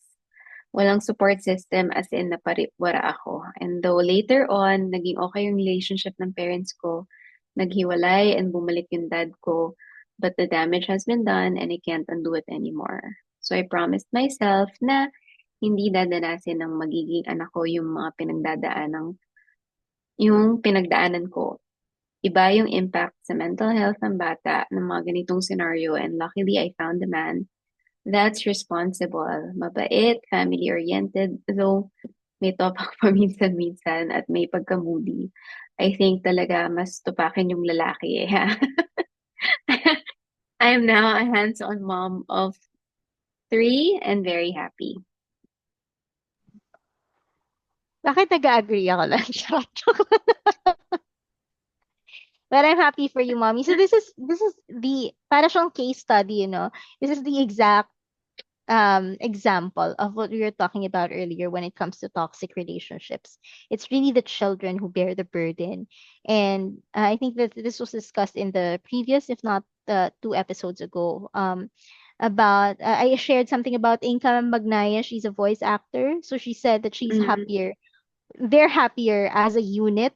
Walang support system, as in naparipwara ako. And though later on, naging okay yung relationship ng parents ko, naghiwalay and bumalik yung dad ko, but the damage has been done and I can't undo it anymore. So I promised myself na hindi dadanasin ng magiging anak ko yung pinagdaanan ko. Iba yung impact sa mental health ng bata ng mga ganitong scenario, and luckily I found a man that's responsible, mabait, family-oriented, though may topak paminsan-minsan at may pagka-moody. I think talaga mas tupakin yung lalaki eh. I am now a hands-on mom of three and very happy. Bakit nag-agree ako lang? But I'm happy for you, mommy. So this is the para siyang case study, This is the exact example of what we were talking about earlier when it comes to toxic relationships. It's really the children who bear the burden. And I think that this was discussed in the previous, if not two episodes ago. About I shared something about Inka Magnaya. She's a voice actor, so she said that she's Mm-hmm. happier. They're happier as a unit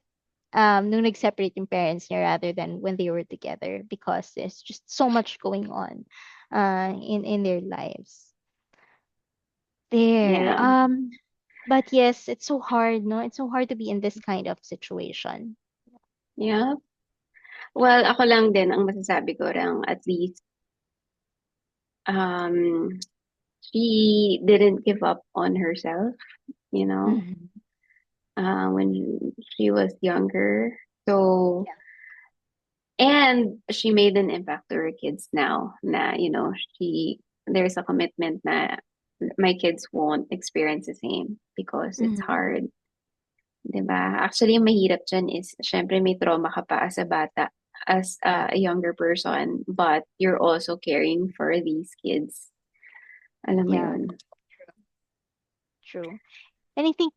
nung nag-separate yung parents niya rather than when they were together because there's just so much going on in their lives. There. Yeah. But yes, it's so hard, no? It's so hard to be in this kind of situation. Yeah. Well, ako lang din ang masasabi ko lang at least um she didn't give up on herself, you know, Mhm. when she was younger. So, Yeah. and she made an impact to her kids now na, she, there's a commitment na my kids won't experience the same because it's Mhm. hard. 'Di ba? Actually, yung mahirap dyan is, syempre may trauma ka pa as a bata, as Yeah. a younger person, but you're also caring for these kids. Alam mo Yeah. yun? True. True. And I think,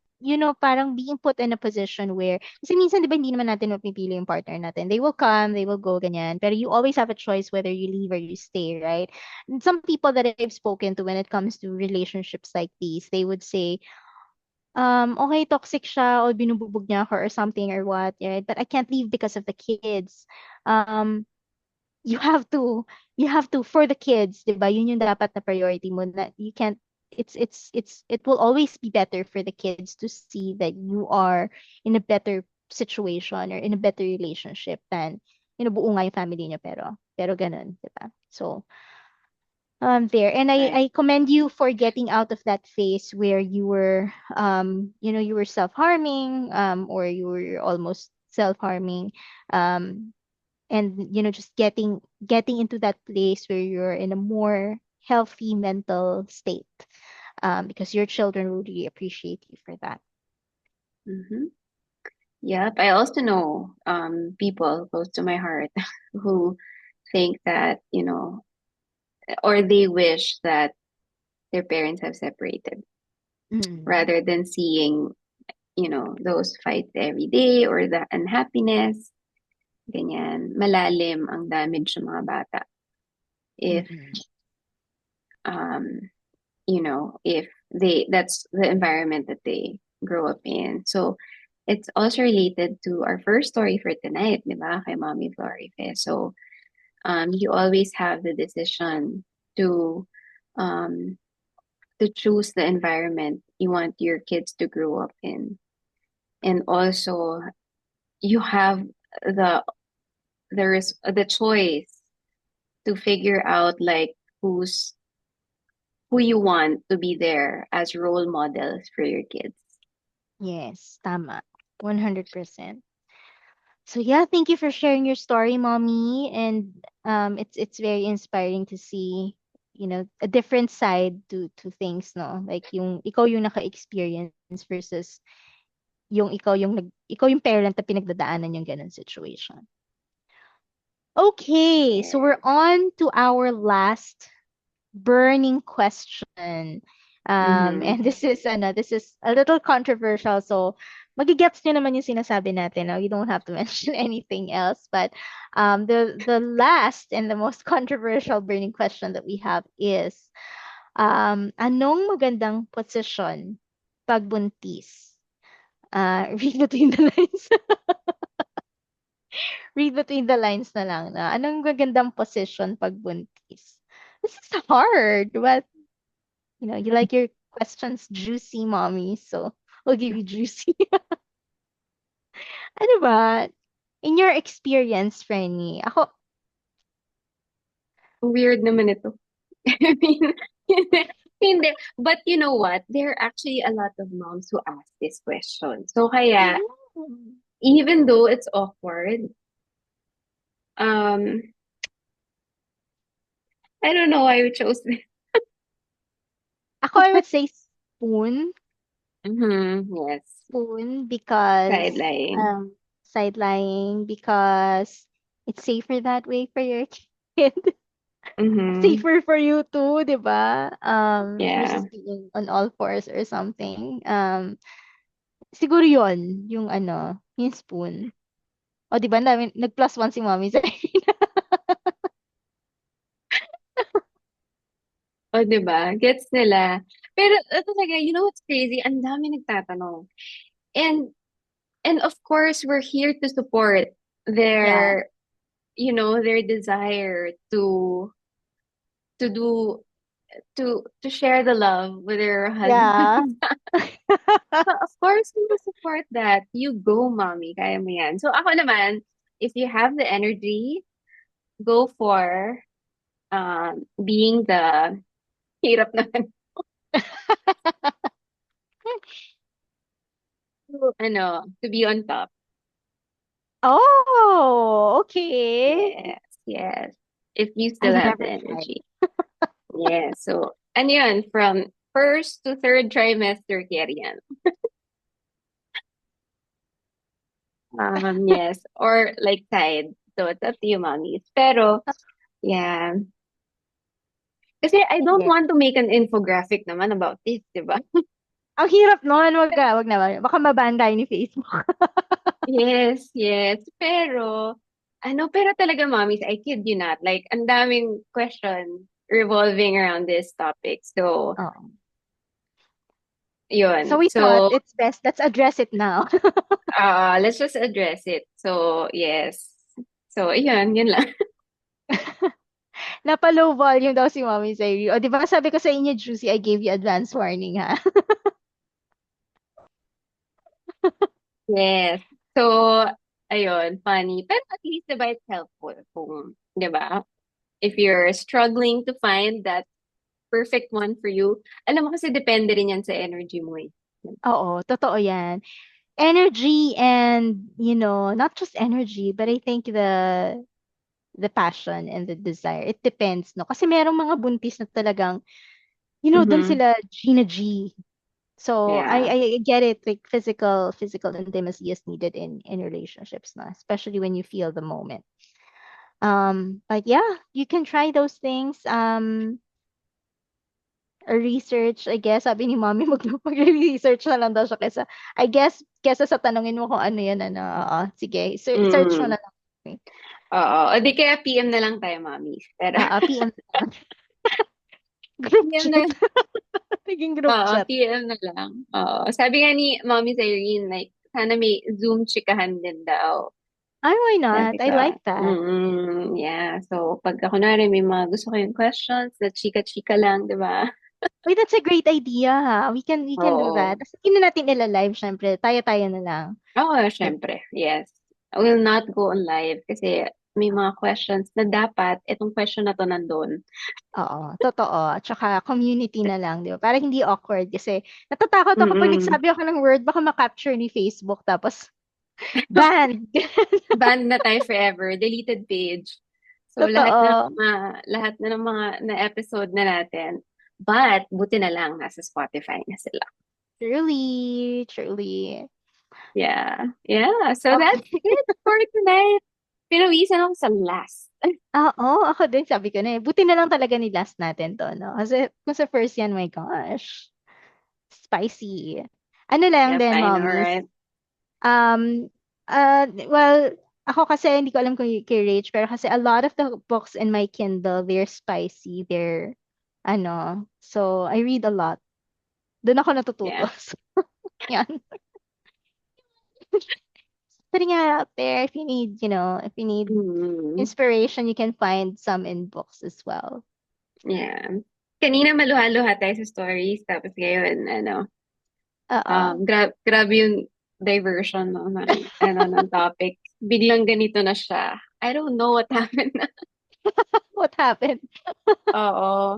parang being put in a position where, kasi minsan, di ba, hindi naman natin mapipili yung partner natin. They will come, they will go, ganyan. Pero you always have a choice whether you leave or you stay, right? And some people that I've spoken to when it comes to relationships like these, they would say, okay, toxic siya or binububog niya ako or something or what, right? But I can't leave because of the kids. Um, you have to for the kids, 'di ba? Yun yung dapat na priority mo na you can't it will always be better for the kids to see that you are in a better situation or in a better relationship than buo nga yung family niya pero ganun, 'di ba? So, there. And Right. I commend you for getting out of that phase where you were you were self-harming or you were almost self-harming um and just getting into that place where you're in a more healthy mental state because your children will really appreciate you for that. Mm-hmm. Yep. I also know people close to my heart who think that, or they wish that their parents have separated Mm. rather than seeing, those fights every day or the unhappiness. Ganyan. Malalim ang damage sa mga bata if, Mm-mm. um, if that's the environment that they grow up in. So it's also related to our first story for tonight, di ba? Kay Mommy Florife. So you always have the decision to um, to choose the environment you want your kids to grow up in, and also you have the the choice to figure out like who's who you want to be there as role models for your kids. Yes, tama. 100%. So yeah, thank you for sharing your story, mommy. And it's very inspiring to see, a different side to things, no? Like yung ikaw yung naka-experience versus yung ikaw yung parent na pinagdadaanan yung ganun situation. Okay, so we're Yes. on to our last burning question. Mm-hmm. And this is a little controversial, so magigets nyo naman yung sinasabi natin. No? You don't have to mention anything else. But the last and the most controversial burning question that we have is, anong magandang posisyon pag buntis? Read between the lines. Read between the lines na lang na anong magandang position pag buntis? This is hard, but you like your questions juicy, mommy, so I'll give you juicy. Ano ba? In your experience, Frenny, ako, Weird naman ito. I mean, hindi. But you know what? There are actually a lot of moms who ask this question. So I kaya, know. even though it's awkward, um, I don't know why we chose this. Ako, I would say spoon. Mm-hmm. Yes. Spoon because Sideline. um side lying because it's safer that way for your kid. Mm-hmm. Safer for you too, 'di ba? Yeah. Versus being on all fours or something. Siguro 'yon, yung yung spoon. O 'di ba, nag plus one si mommy sa O, di ba? Gets nila. Pero talaga, you know what's crazy? Ang dami nagtatanong. And and of course, we're here to support Yeah. their, their desire to do to share the love with their husband. Yeah. So, of course, we will support that. You go, mommy. Kaya mo yan. So, ako naman, if you have the energy, go for being the hirap naman. To be on top. Oh, okay. Yes, yes. If you still I've have the never tried. energy. Yeah. So, ano yun, from first to third trimester, carry yan. Yes. Or like side. So, it's up to you, mommies. Pero, yeah. Kasi I don't Sige. want to make an infographic naman about this, di ba? Ang hirap nun, wag naman. Baka maban tayo ni Facebook. Yes, yes. Pero talaga, mommies, I kid you not. Like, ang daming question revolving around this topic. So, Oo. So yun. we thought So, it's best, let's address it now. let's just address it. So, yes. So, yun lang. Napa-low volume daw si Mommy Zairi. O, di ba sabi ko sa inyo, Juicy, I gave you advance warning, ha? Yes. So, ayun, funny. Pero at least, diba, it's helpful kung, diba, if you're struggling to find that perfect one for you, alam mo kasi depende rin yan sa energy mo eh. Oo, totoo yan. Energy and, not just energy, but I think the passion and the desire. It depends, no? Kasi merong mga buntis na talagang, dun Mm-hmm. sila G na G. So Yeah. I get it, like physical intimacy is needed in relationships, na, especially when you feel the moment. But yeah, you can try those things. Research, I guess, sabi ni Mommy, mag-research na lang daw siya I guess, kesa sa tanungin mo kung ano yan, ano, oo, sige, search mo Mm. na lang. Okay. Oo. O di kaya PM na lang tayo, mami. Pero, PM na lang. Group PM na, chat. Naging group oo, chat. PM na lang. Oo. Sabi nga ni Mommy Irene, like, sana may Zoom chikahan din daw. Ay, why Sabi not? I ko, like that. yeah. So, pagka kunwari may mga gusto kayong questions, na chika-chika lang, di ba? Wait, that's a great idea, ha? We can do that. Oo. Tapos hindi na natin ila-live, syempre. Tayo-tayo na lang. Oo, Di syempre. Yes. I will not go on live kasi may mga questions na dapat itong question na to nandun. Oo, totoo. Tsaka community na lang, di ba? Para hindi awkward kasi natatakot ako pag Mm-mm. nagsabi ako ng word, baka ma-capture ni Facebook tapos banned. Banned na tayo forever. Deleted page. So, Totoo. lahat na ng mga na-episode na natin. But, buti na lang, nasa Spotify na sila. Truly, truly. Yeah. Yeah. So, that's Okay. it for tonight. Pinawisan ako sa last. Oo, ako din sabi ko na eh. Buti na lang talaga ni last natin to, no? Kasi kung sa first yan, my gosh. Spicy. Ano lang Yep, din, I know, mommies. right? Um, well, ako kasi hindi ko alam kung kay Rach, pero kasi a lot of the books in my Kindle, they're spicy, so I read a lot. Doon ako natututo. Yeah. So, yan. Putting it out there, if you need Mm, inspiration, you can find some in books as well. yeah. Kanina maluha-luha tayo sa stories, tapos ngayon, Oo. grabe yung diversion no, ng topic. Biglang ganito na siya. I don't know what happened. What happened? Oo.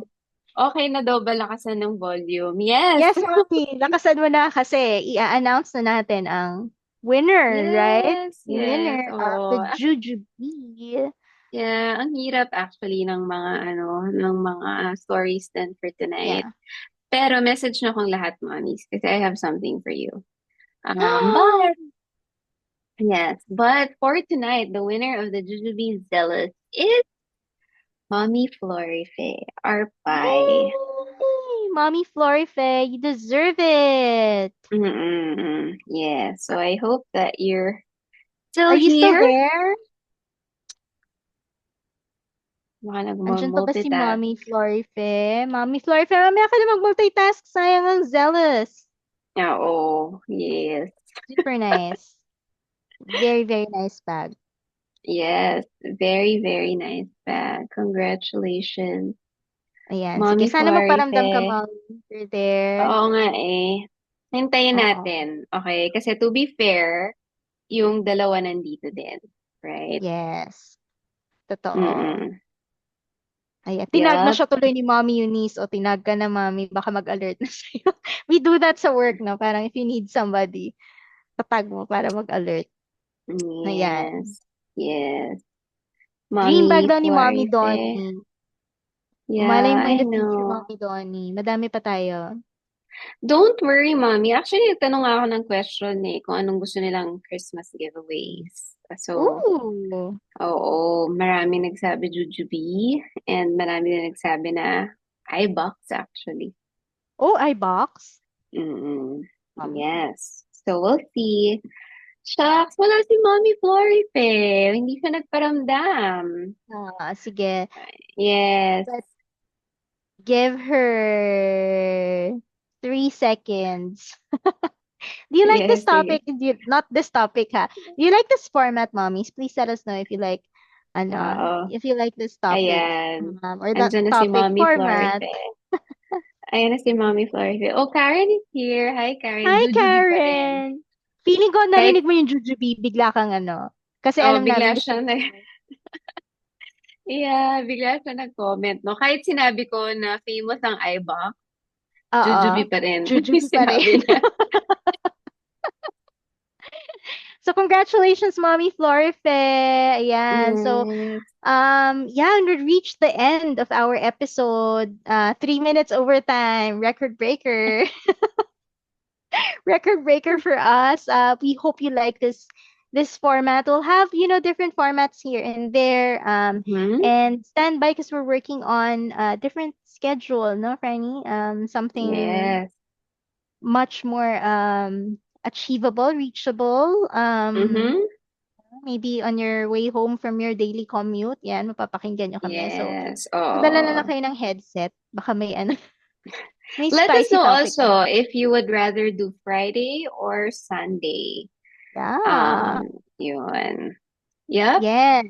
Okay na daw ba lakasan ng volume? Yes! Yes, Mommy. Lakasan mo na kasi i-announce na natin ang winner, right? Yes, yes. Winner of the Oo. Jujube. Yeah, ang hirap actually ng mga stories din for tonight. Yeah. Pero message na kong lahat, mommies, kasi I have something for you. But yes, but for tonight, the winner of the Jujube Zealous is Mommy Florife, our pie. Yay! Mommy Florife, you deserve it. Mm-mm-mm. Yeah, so I hope that you're Are still you still here. there? Baka Andyan pa ba si nag-multitask. Mommy Florife? Mommy Florife, mamaya ka na mag-multitask. Sayang ang zealous. Oo, yes. Super nice. Very, very nice bag. Yes, very, very nice bag. Congratulations, Ayan. Sige, Mommy sana magparamdam ka, Florife. Mommy. You're there. Oo nga eh. Hintayin Oo. natin. Okay? Kasi to be fair, yung dalawa nandito din. Right? Yes. Totoo. Mm-mm. Ayan. Tinag na Yup. siya tuloy ni Mommy Eunice o tinag ka na, Mommy. Baka mag-alert na sa'yo. We do that sa work, no? Parang if you need somebody, tatag mo para mag-alert. Ayan. Yes. Yes. Dream bag Mommy daw ni Mommy Florife. Donnie. Malay Yeah, mo in I the future, know. Mommy Donnie. Madami pa tayo. Don't worry, Mommy. Actually, nagtanong ako ng question eh, kung anong gusto nilang Christmas giveaways. So, Ooh. oo, marami nagsabi Jujube and marami din nagsabi na iBox actually. Oh, iBox? Mm-mm. Um, Yes. So, we'll see. Shucks, wala si Mommy Floripe. Hindi siya nagparamdam. sige. Yes. Let's give her 3 seconds. Do you like this Yes, sige. topic? Not this topic, ha? Do you like this format, mommies? Please let us know if you like, Oo. if you like this topic, Ayan. or that Andiyan na si topic Mommy format. Floripe. Ayan na si Mommy Floripe. Oh, Karen is here. Hi, Karen. Hi, Jujube pa rin. Karen! Feeling ko Kahit, narinig mo yung Jujubee, bigla kang kasi oh, alam bigla namin gusto siya mo. na, yeah, bigla siya nag-comment, no? Kahit sinabi ko na famous ang iBox, Jujube Oo. pa rin. Jujubee pa rin. Sinabi niya. So, congratulations, Mommy Florife. Ayan. So, Yes. yeah, and we reached the end of our episode. 3 minutes overtime, record breaker. Record breaker for us. We hope you like this format. We'll have, different formats here and there. Mm-hmm. And stand by because we're working on a different schedule, no, Franny? Something Yes. much more achievable, reachable. Mm-hmm. Maybe on your way home from your daily commute, yan, mapapakinggan nyo kami. So, Yes. magdala na lang Oh. kayo ng headset. Baka may may Let us spicy know topic also kami. if you would rather do Friday or Sunday. Yeah. Yun. Yep. Yes.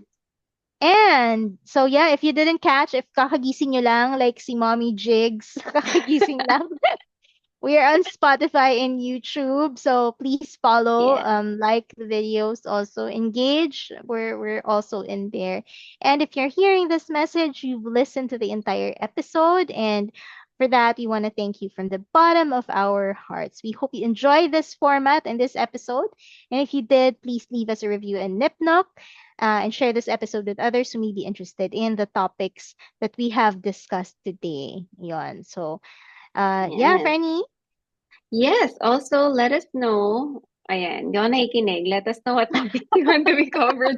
And so yeah, if you didn't catch, if kakagising nyo lang, like si Mommy Jigs, kakagising lang, we are on Spotify and YouTube, so please follow, Yes. like the videos, also engage. We're also in there. And if you're hearing this message, you've listened to the entire episode, and for that, we want to thank you from the bottom of our hearts. We hope you enjoyed this format and this episode. And if you did, please leave us a review in NipNook, and share this episode with others who may be interested in the topics that we have discussed today. Yon. So, yeah, Yes. Franny. Yes. Also, let us know. Ayan. Di ako nakikinig. Let us know what topics you want to be covered.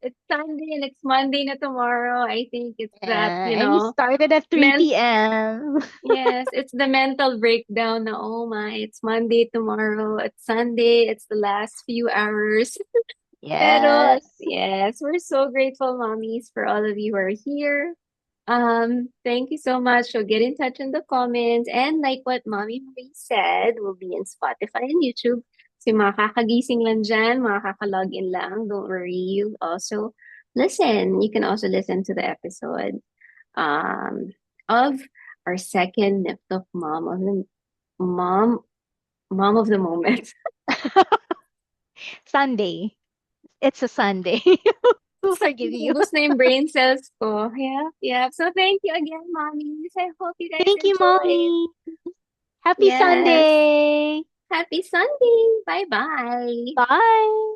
It's Sunday and it's Monday na tomorrow. I think it's that, And you started at 3 p.m. yes, it's the mental breakdown na, oh my, it's Monday tomorrow, it's Sunday, it's the last few hours. Pero, Yes. yes, we're so grateful, mommies, for all of you who are here. Thank you so much. So get in touch in the comments. And like what Mommy Marie said, we'll be in Spotify and YouTube. So yung mga kakagising lang dyan, mga kakalogin lang, don't worry. You also listen. You can also listen to the episode um, of our second NipNook mom, mom of the moment. Sunday. It's a Sunday. We'll forgive you. Ubus na yung brain cells ko. Yeah, yeah. So thank you again, mommies. I hope you guys Thank you, enjoyed. mommy. Happy Yes. Sunday. Happy Sunday. Bye-bye. Bye.